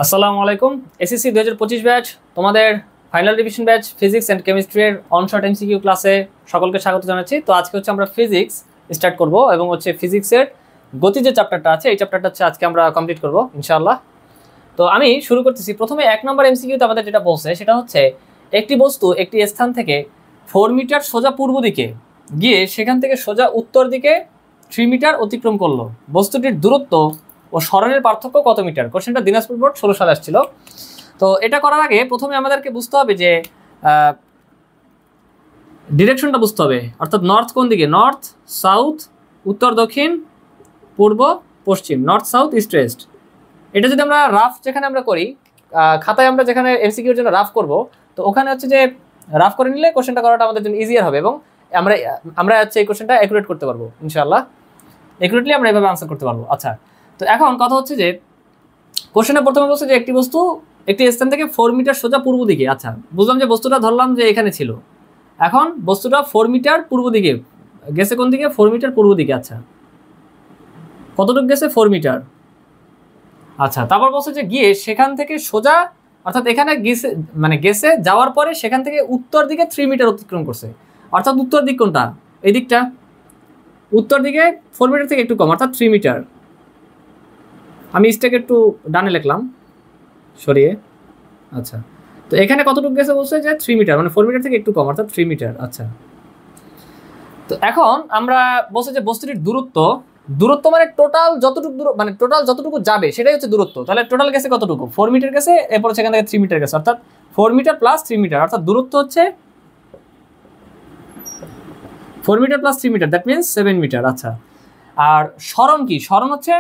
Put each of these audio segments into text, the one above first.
আসসালামু আলাইকুম। SSC 2025 batch তোমাদের final revision batch physics and কেমিস্ট্রির অনশর্ট এমসিকিউ ক্লাসে সকলকে স্বাগত জানাচ্ছি। তো আজকে হচ্ছে আমরা ফিজিক্স স্টার্ট করব এবং হচ্ছে ফিজিক্সের গতি যে চ্যাপ্টারটা আছে এই চ্যাপ্টারটা হচ্ছে আজকে আমরা কমপ্লিট করব ইনশাআল্লাহ। তো আমি শুরু করতেছি। প্রথমে 1 নম্বর এমসিকিউতে আমাদের যেটা বলছে সেটা হচ্ছে একটি বস্তু একটি স্থান থেকে 4 মিটার সোজা পূর্ব দিকে গিয়ে সেখান থেকে সোজা উত্তর দিকে 3 মিটার অতিক্রম করলো। বস্তুটির দূরত্ব ও সরণের পার্থক্য কত মিটার? কোশ্চেনটা দিনাজপুর বোর্ড 16 সালে আসছিল। তো এটা করার আগে প্রথমে আমাদেরকে বুঝতে হবে যে ডিরেকশনটা বুঝতে হবে, অর্থাৎ নর্থ কোন দিকে, নর্থ সাউথ, উত্তর দক্ষিণ, পূর্ব পশ্চিম, নর্থ সাউথ ইস্ট ওয়েস্ট। এটা যদি আমরা রাফ যেখানে আমরা করি, খাতায় আমরা যেখানে এমসিকিউর জন্য রাফ করব, তো ওখানে হচ্ছে যে রাফ করে নিলে কোশ্চেনটা করাটা আমাদের জন্য ইজিয়ার হবে এবং আমরা হচ্ছে এই কোশ্চেনটা অ্যাকুরেট করতে পারবো ইনশাআল্লাহ। অ্যাকুরেটলি আমরা এভাবে আনসার করতে পারবো। আচ্ছা, তো এখন কথা হচ্ছে যে কোশ্চেনে প্রথমে বলছে যে একটি বস্তু একটি স্থান থেকে 4 মিটার সোজা পূর্ব দিকে। আচ্ছা, বুঝলাম যে বস্তুটা ধরলাম যে এখানে ছিল। এখন বস্তুটা 4 মিটার পূর্ব দিকে গেছে। কোন দিকে? 4 মিটার পূর্ব দিকে। আচ্ছা, কতটুকু গেছে? 4 মিটার। আচ্ছা, তারপর বলছে যে গিয়ে সেখান থেকে সোজা, অর্থাৎ এখানে গেছে মানে গেছে, যাওয়ার পরে সেখান থেকে উত্তর দিকে 3 মিটার অতিক্রম করছে। অর্থাৎ উত্তর দিক কোনটা? এই দিকটা। উত্তর দিকে 4 মিটার থেকে একটু কম, অর্থাৎ 3 মিটার। আমি স্টেক একটু ডানে লিখলাম সরিয়ে। আচ্ছা, তো এখানে কতটুকু গেছে বলছে যে 3 মিটার, মানে 4 মিটার থেকে একটু কম, অর্থাৎ 3 মিটার। আচ্ছা, তো এখন আমরা বলছে যে বস্তুটির দূরত্ব মানে টোটাল যতটুকু মানে টোটাল যতটুকু যাবে সেটাই হচ্ছে দূরত্ব। তাহলে টোটাল গেছে কতটুকু? 4 মিটার গেছে, এরপর সেখান থেকে 3 মিটার গেছে, অর্থাৎ 4 মিটার প্লাস 3 মিটার, অর্থাৎ দূরত্ব হচ্ছে 4 metre plus 3 metre, that means 7 metre. আচ্ছা, আর সরণ কি? সরণ হচ্ছে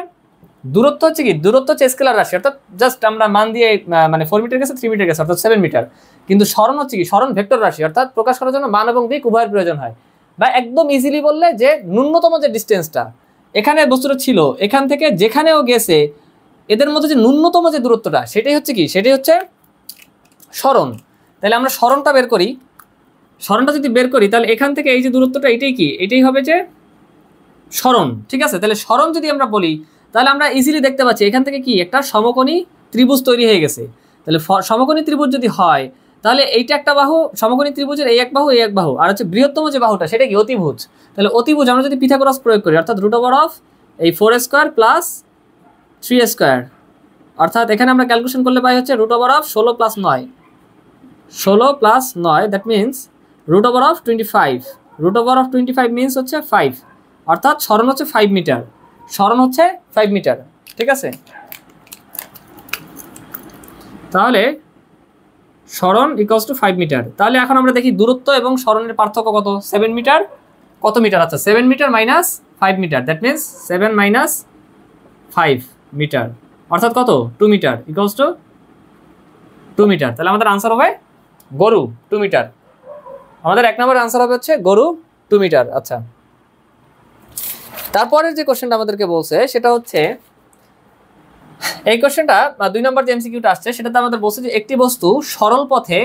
দূরত্ব হচ্ছে কি? দূরত্ব হচ্ছে স্কেলার রাশি, অর্থাৎ জাস্ট আমরা মান দিয়ে মানে 4 মিটার গেছে, 3 মিটার গেছে, অর্থাৎ 7 মিটার। কিন্তু সরণ হচ্ছে কি? সরণ ভেক্টর রাশি, অর্থাৎ প্রকাশ করার জন্য মান এবং দিক উভয়ের প্রয়োজন হয়। বা একদম ইজিলি বললে যে ন্যূনতম যে ডিস্টেন্সটা এখানে বস্তুটা ছিল, এখান থেকে যেখানেও গেছে, এদের মধ্যে যে ন্যূনতম যে দূরত্বটা সেটাই হচ্ছে কি? সেটাই হচ্ছে সরণ। তাহলে আমরা সরণটা বের করি। সরণটা যদি বের করি তাহলে এখান থেকে এই যে দূরত্বটা এটাই কি? এটাই হবে যে সরণ। ঠিক আছে, তাহলে সরণ যদি আমরা বলি তাহলে আমরা ইজিলি দেখতে পাচ্ছি এখান থেকে কি একটা সমকোণী ত্রিভুজ তৈরি হয়ে গেছে। তাহলে সমকোণী ত্রিভুজ যদি হয় তাহলে এইটা একটা বাহু, সমকোণী ত্রিভুজের এই এক বাহু, এই এক বাহু, আর হচ্ছে বৃহত্তম যে বাহুটা সেটা কি? অতিভুজ। তাহলে অতিভুজ আমরা যদি পিথাগোরাস প্রয়োগ করি, অর্থাৎ রুট ওভার অফ এই 4 স্কোয়ার প্লাস 3 স্কোয়ার, অর্থাৎ এখানে আমরা ক্যালকুলেশন করলে পাই হচ্ছে root over of 16 plus 9, 16 plus 9, that means root over of 25। Root over of 25 means হচ্ছে 5, অর্থাৎ সরণ হচ্ছে 5 মিটার। সরণ হচ্ছে 5 মিটার। ঠিক আছে, তাহলে সরণ ইকুয়ালস টু 5 মিটার। তাহলে এখন আমরা দেখি দূরত্ব এবং সরণের পার্থক্য কত? 7 মিটার। কত মিটার? আচ্ছা, 7 metre minus 5 metre, that means 7 minus 5 metre, অর্থাৎ কত? 2 মিটার ইকুয়ালস টু 2 মিটার। তাহলে আমাদের আনসার হবে গরু 2 মিটার। আমাদের 1 নম্বরের আনসার হবে হচ্ছে গরু 2 মিটার। আচ্ছা, তারপরের যে কোশ্চেনটা আমাদেরকে বলছে সেটা হচ্ছে এই কোশ্চেনটা 2 নম্বর যে এমসিকিউটা আসছে সেটাতে আমাদের বলছে যে একটি বস্তু সরল পথে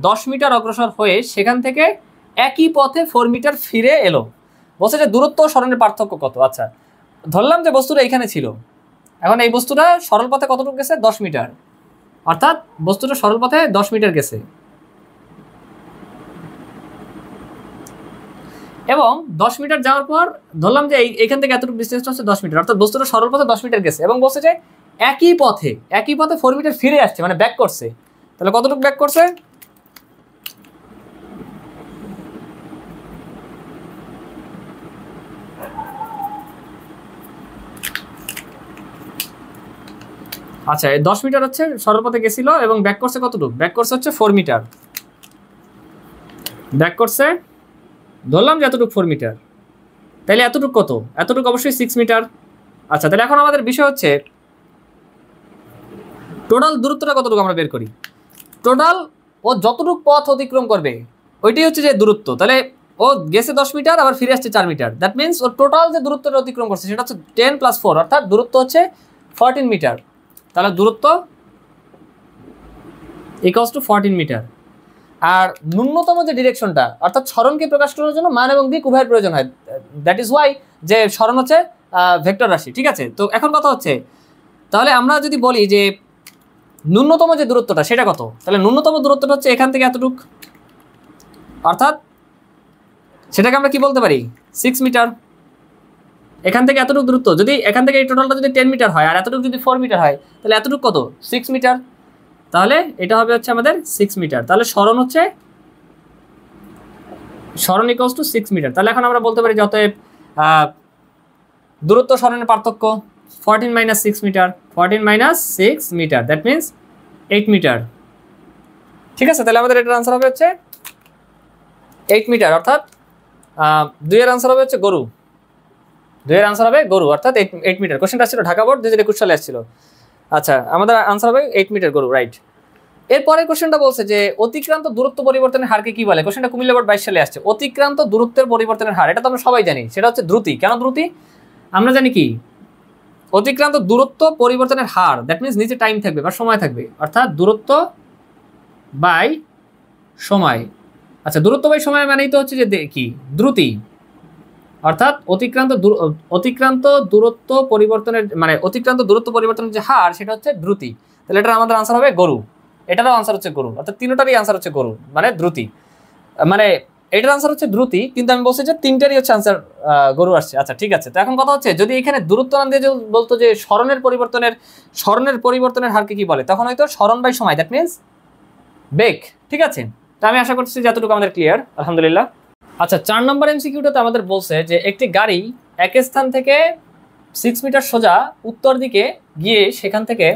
10 মিটার অগ্রসর হয়ে সেখান থেকে একই পথে 4 মিটার ফিরে এলো। বলছে যে দূরত্ব ও সরণের পার্থক্য কত? আচ্ছা, ধরলাম যে বস্তুটা এখানে ছিল। এখন এই বস্তুটা সরল পথে কতটুকু গেছে? 10 মিটার, অর্থাৎ বস্তুটা সরল পথে 10 মিটার গেছে এবং 10 মিটার যাওয়ার পর ধরলাম যে এইখান থেকে এতটুকু ডিস্টেন্সটা হচ্ছে 10 মিটার, অর্থাৎ বস্তুটা সরল পথে 10 মিটার গেছে এবং বলছে যে একই পথে 4 মিটার ফিরে আসছে, মানে ব্যাক করছে। তাহলে কতটুকু ব্যাক করছে? আচ্ছা, 10 মিটার হচ্ছে সরল পথে গেছিল এবং ব্যাক করছে কতটুকু? ব্যাক করছে হচ্ছে 4 মিটার। ব্যাক করছে ধরলাম যে এতটুকু 4 মিটার। তাহলে এতটুকু কত? এতটুকু অবশ্যই 6 মিটার। আচ্ছা, তাহলে এখন আমাদের বিষয় হচ্ছে টোটাল দূরত্বটা কতটুকু আমরা বের করি। টোটাল ও যতটুকু পথ অতিক্রম করবে ওইটাই হচ্ছে যে দূরত্ব। তাহলে ও গেছে 10 মিটার, আবার ফিরে আসছে 4 মিটার, দ্যাট মিনস ও টোটাল যে দূরত্বটা অতিক্রম করছে সেটা হচ্ছে 10 প্লাস 4, অর্থাৎ দূরত্ব হচ্ছে 14 মিটার। তাহলে দূরত্ব ইকুয়ালস টু 14 মিটার। আর ন্যূনতম যে ডিরেকশনটা, অর্থাৎ সরণকে প্রকাশ করার জন্য মান এবং দিক উভয়ের প্রয়োজন হয়, দ্যাট ইজ ওয়াই যে সরণ হচ্ছে ভেক্টর রাশি। ঠিক আছে, তো এখন কথা হচ্ছে তাহলে আমরা যদি বলি যে ন্যূনতম যে দূরত্বটা সেটা কত, তাহলে ন্যূনতম দূরত্বটা হচ্ছে এখান থেকে এতটুক, অর্থাৎ সেটাকে আমরা কি বলতে পারি 6 মিটার। এখান থেকে এতটুকু দূরত্ব, যদি এখান থেকে এই টোটালটা যদি 10 মিটার হয় আর এতটুকু যদি 4 মিটার হয়, তাহলে এতটুকু কত 6 মিটার। তাহলে এটা হবে হচ্ছে আমাদের 6 মিটার। তাহলে সরণ হচ্ছে সরণ ইকুয়ালস টু 6 মিটার। তাহলে এখন আমরা বলতে পারি যে অতএব দূরত্ব সরণের পার্থক্য 14 minus 6 metre, 14 minus 6 metre, that means 8 metre. ঠিক আছে, তাহলে আমাদের এটার আনসার হবে হচ্ছে 8 মিটার, অর্থাৎ 2 এর আনসার হবে হচ্ছে গরু। 2 এর আনসার হবে গরু, অর্থাৎ 8 মিটার। কোশ্চেনটা আসছিল ঢাকা বোর্ড 2021 সালে আসছিল। আচ্ছা, আমাদের আনসার হবে 8 মিটার গরু, রাইট। এরপরে কোশ্চেনটা বলছে যে অতিক্রান্ত দূরত্ব পরিবর্তনের হারকে কি বলে। কোশ্চেনটা কুমিল্লা বোর্ড 22 সালে আসছে। অতিক্রান্ত দূরত্বের পরিবর্তনের হার, এটা তো আমরা সবাই জানি, সেটা হচ্ছে দ্রুতি। কেন দ্রুতি? আমরা জানি কি অতিক্রান্ত দূরত্ব পরিবর্তনের হার, দ্যাট মিনস নিচে টাইম থাকবে বা সময় থাকবে, অর্থাৎ দূরত্ব বাই সময়। আচ্ছা, দূরত্ব বাই সময় মানেই তো হচ্ছে যে কি দ্রুতি, অর্থাৎ অতিক্রান্ত দূরত্ব পরিবর্তনের মানে অতিক্রান্ত দূরত্ব পরিবর্তনের যে হার সেটা হচ্ছে দ্রুতি। তাহলে এটা আমাদের আনসার হবে গরু। এটারও আনসার হচ্ছে গরু, অর্থাৎ তিনটারই আনসার হচ্ছে গরু, মানে দ্রুতি। মানে এটার আনসার হচ্ছে দ্রুতি, কিন্তু আমি বলছি যে তিনটারই হচ্ছে আনসার গরু আসছে। আচ্ছা ঠিক আছে, তো এখন কথা হচ্ছে যদি এখানে দূরত্ব নাম দিয়ে বলতো যে সরণের পরিবর্তনের হারকে কি বলে, তখন হয়তো সরণ বাই সময়, দ্যাট মিনস বেগ। ঠিক আছে, তো আমি আশা করছি যে এতটুকু আমাদের ক্লিয়ার, আলহামদুলিল্লাহ। আচ্ছা, 4 নম্বর এমসিকিউটাতে আমাদের বলছে যে একটি গাড়ি এক স্থান থেকে 6 মিটার সোজা উত্তর দিকে গিয়ে সেখান থেকে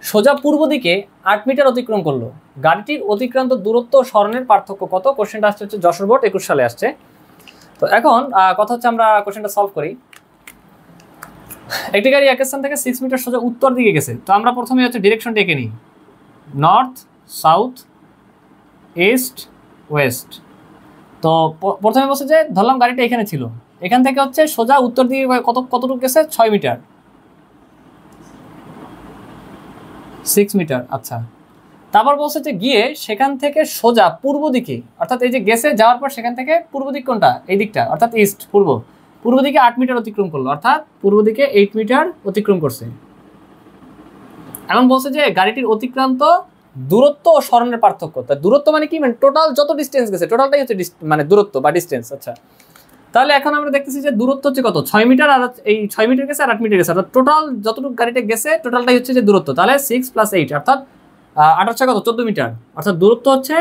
সোজা পূর্ব দিকে 8 মিটার অতিক্রম করলো। গাড়িটির অতিক্রান্ত দূরত্ব ও সরণের পার্থক্য কত? কোশ্চেনটা আসছে হচ্ছে যশোর বোর্ড 21 সালে আসছে। তো এখন কথা হচ্ছে আমরা কোশ্চেনটা সলভ করি। একটি গাড়ি এক স্থান থেকে 6 মিটার সোজা উত্তর দিকে গেছে। তো আমরা প্রথমে হচ্ছে ডিরেকশনটা এঁকে নিই, নর্থ, সাউথ, ইস্ট, ওয়েস্ট। তো প্রথমে বলছে যে ধরলাম গাড়িটা এখানে ছিল, এখান থেকে হচ্ছে সোজা উত্তর দিকে কতটুকু গেছে 6 মিটার, 6 মিটার। আচ্ছা, তারপর বলছে যে গিয়ে সেখান থেকে সোজা পূর্ব দিকে, অর্থাৎ এই যে গেছে যাওয়ার পর সেখান থেকে পূর্ব দিক কোনটা, এই দিকটা, অর্থাৎ ইস্ট, পূর্ব দিকে 8 মিটার অতিক্রম করলো, অর্থাৎ পূর্ব দিকে 8 মিটার অতিক্রম করছে। এখন বলছে যে গাড়িটির অতিক্রান্ত দূরত্ব ও সরণের পার্থক্য। তা দূরত্ব মানে কি, মানে টোটাল যত ডিস্টেন্স গেছে টোটালটাই হচ্ছে মানে দূরত্ব বা ডিস্টেন্স। আচ্ছা, তাহলে এখন আমরা দেখতেছি যে দূরত্ব হচ্ছে কত 6 মিটার, আর এই 6 মিটার গেছে আর 8 মিটার গেছে, অর্থাৎ টোটাল যতটুকু গাড়িটা গেছে টোটালটাই হচ্ছে যে দূরত্ব। তাহলে 6 + 8 অর্থাৎ 8 কত 14 মিটার, অর্থাৎ দূরত্ব হচ্ছে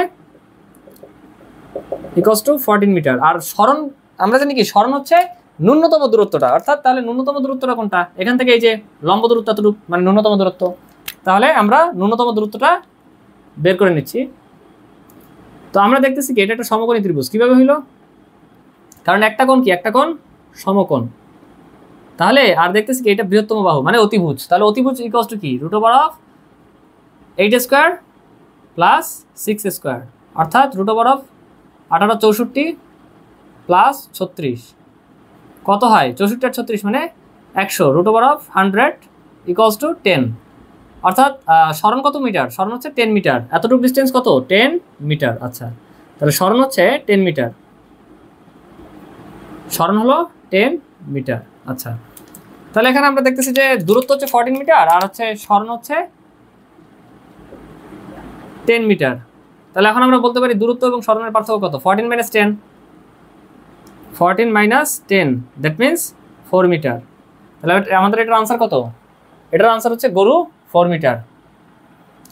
ইকুয়ালস টু 14 মিটার। আর সরণ আমরা জানি কি সরণ হচ্ছে ন্যূনতম দূরত্বটা, অর্থাৎ তাহলে ন্যূনতম দূরত্বটা কোনটা, এখান থেকে এই যে লম্ব দূরত্ব এতটুকু মানে ন্যূনতম দূরত্ব। তাহলে আমরা ন্যূনতম দূরত্বটা বের করে নিচ্ছি। তো আমরা দেখতেছি কি এটা একটা সমকোণী ত্রিভুজ। কিভাবে হইলো, কারণ একটা কোণ কি, একটা কোণ সমকোণ। তাহলে আর দেখতেছি কি এটা বৃহত্তম বাহু মানে অতিভুজ। তাহলে অতিভুজ ইকুয়ালস টু কি √8² + 6² অর্থাৎ √18 + 36 কত হয় 64 আর 36 মানে 100, √100 = 10। অর্থাৎ সরণ কত মিটার, সরণ হচ্ছে 10 মিটার। এতটুকু ডিস্টেন্স কত 10 মিটার। আচ্ছা, তাহলে সরণ হচ্ছে 10 মিটার, সরণ হলো 10 মিটার। আচ্ছা, তাহলে এখানে আমরা দেখতেছি যে দূরত্ব হচ্ছে 14 মিটার আর হচ্ছে সরণ হচ্ছে 10 মিটার। তাহলে এখন আমরা বলতে পারি দূরত্ব এবং সরণের পার্থক্য কত, 14 - 10, 14 - 10 দ্যাট মিনস 4 মিটার। তাহলে আমাদের এটার আনসার কত, এটার আনসার হচ্ছে গরু 4 মিটার।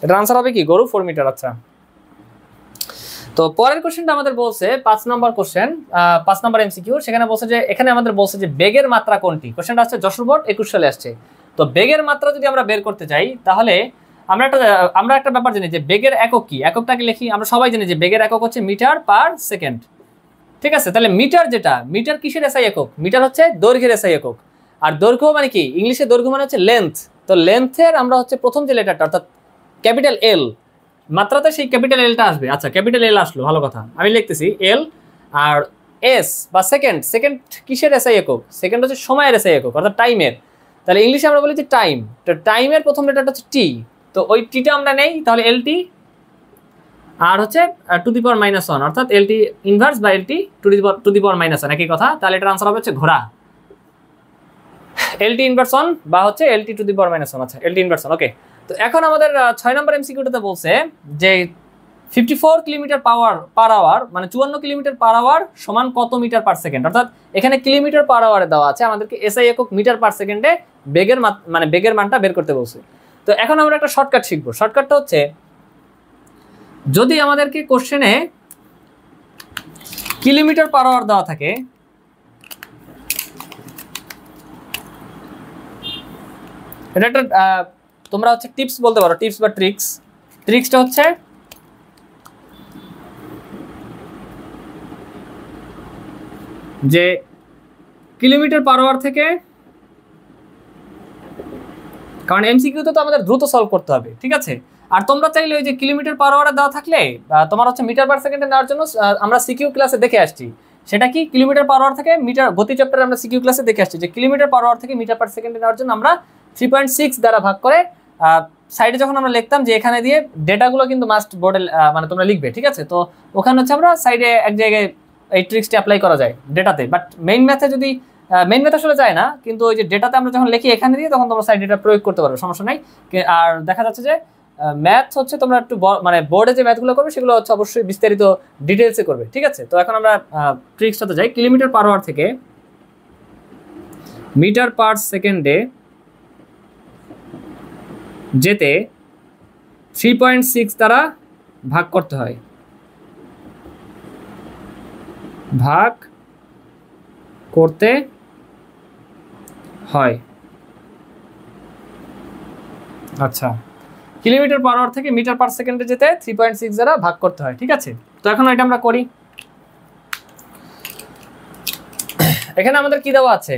এটার আনসার হবে কি গরু 4 মিটার। আচ্ছা, তো পরের কোশ্চেনটা আমাদের বলছে 5 নম্বর কোশ্চেন, 5 নম্বর এমসিকিউ। সেখানে বলছে যে এখানে আমাদের বলছে যে বেগের মাত্রা কোনটি। কোশ্চেনটা আসছে যশোর বোর্ড 21 সালে আসছে। তো বেগের মাত্রা যদি আমরা বের করতে চাই তাহলে আমরা একটা ব্যাপার জানি যে বেগের একক কি, এককটাকে লিখি। আমরা সবাই জানি যে বেগের একক হচ্ছে মিটার পার সেকেন্ড। ঠিক আছে, তাহলে মিটার যেটা, মিটার কিসের এসআই একক, মিটার হচ্ছে দৈর্ঘ্যের এসআই একক। আর দৈর্ঘ্য মানে কি, ইংলিশে দৈর্ঘ্য মানে হচ্ছে লেন্থ। তো লেন্থের আমরা হচ্ছে প্রথম যে লেটারটা অর্থাৎ ক্যাপিটাল এল, মাত্রাতে সেই ক্যাপিটাল এলটা আসবে। আচ্ছা, ক্যাপিটাল এল আসলো, ভালো কথা। আমি লিখতেছি এল আর এস বা সেকেন্ড। সেকেন্ড কিসের এসআই একক, সেকেন্ড হচ্ছে সময়ের এসআই একক অর্থাৎ টাইমের। তাহলে ইংলিশে আমরা বলি যে টাইম। তো টাইমের প্রথম লেটারটা হচ্ছে টি, তো ওই টিটা আমরা নেই, তাহলে এলটি আর হচ্ছে (2⁻1) অর্থাৎ এলটি ইনভার্স বা এলটি (2⁻1) একই কথা। তাহলে এটার আনসার হবে হচ্ছে ঘোড়া, এলটি ইনভার্স 1 বা হচ্ছে এলটি (2⁻1). আচ্ছা, এলটি ইনভার্স 1, ওকে। তো এখন আমাদের 6 নম্বর এমসিকিউটাতে বলছে যে 54 কিলোমিটার পার আওয়ার মানে 54 কিলোমিটার পার আওয়ার সমান কত মিটার পার সেকেন্ড, অর্থাৎ এখানে কিলোমিটার পার আওয়ারে দেওয়া আছে, আমাদেরকে এসআই একক মিটার পার সেকেন্ডে বেগের মানটা বের করতে বলছে। তো এখন আমরা একটা শর্টকাট শিখবো। শর্টকাটটা হচ্ছে, যদি আমাদেরকে কোশ্চেনে কিলোমিটার পার আওয়ার দেওয়া থাকে, এটা একটা তোমরা হচ্ছে টিপস বলতে পারো, টিপস বা ট্রিক্সটা হচ্ছে যে কিলোমিটার পার আওয়ার থেকে, কারণ এমসিকিউতে তো আমাদের দ্রুত সলভ করতে হবে, ঠিক আছে। আর তোমরা চাইলে ওই যে কিলোমিটার পার আওয়ারে দেওয়া থাকলে তোমার হচ্ছে মিটার পার সেকেন্ডে নেওয়ার জন্য আমরা সিকিউ ক্লাসে দেখে আসছি, সেটা কি কিলোমিটার পার আওয়ার থেকে মিটার, গতি চ্যাপ্টারে আমরা সিকিউ ক্লাসে দেখে আসছি যে কিলোমিটার পার আওয়ার থেকে মিটার পার সেকেন্ডে নেওয়ার জন্য আমরা 3.6 দ্বারা ভাগ করে সাইডে যখন আমরা লিখতাম যে এখানে দিয়ে ডেটাগুলো কিন্তু মাস্ট বোর্ডে মানে তোমরা লিখবে, ঠিক আছে। তো ওখানে হচ্ছে আমরা সাইডে এক জায়গায় এই ট্রিক্সটি অ্যাপ্লাই করা যায় ডেটাতে, বাট মেইন ম্যাথে যদি মেইন ম্যাথ আসলে যায় না, কিন্তু ওই যে ডেটাতে আমরা যখন লিখি এখানে দিয়ে তখন তোমরা সাইড ডেটা প্রয়োগ করতে পারো, সমস্যা নাই। আর দেখা যাচ্ছে যে ম্যাথ হচ্ছে তোমরা একটু মানে বোর্ডে যে ম্যাথগুলো করবে সেগুলো হচ্ছে অবশ্যই বিস্তারিত ডিটেলসে করবে, ঠিক আছে। তো এখন আমরা ট্রিক্সটাতে যাই। কিলোমিটার পার আওয়ার থেকে মিটার পার সেকেন্ডে যেতে 3.6 দ্বারা ভাগ করতে হয়, ভাগ করতে হয়। আচ্ছা, কিলোমিটার পার আওয়ার থেকে মিটার পার সেকেন্ডে যেতে 3.6 দ্বারা ভাগ করতে হয়, ঠিক আছে। তো এখন এটা আমরা করি। এখানে আমাদের কি দেওয়া আছে,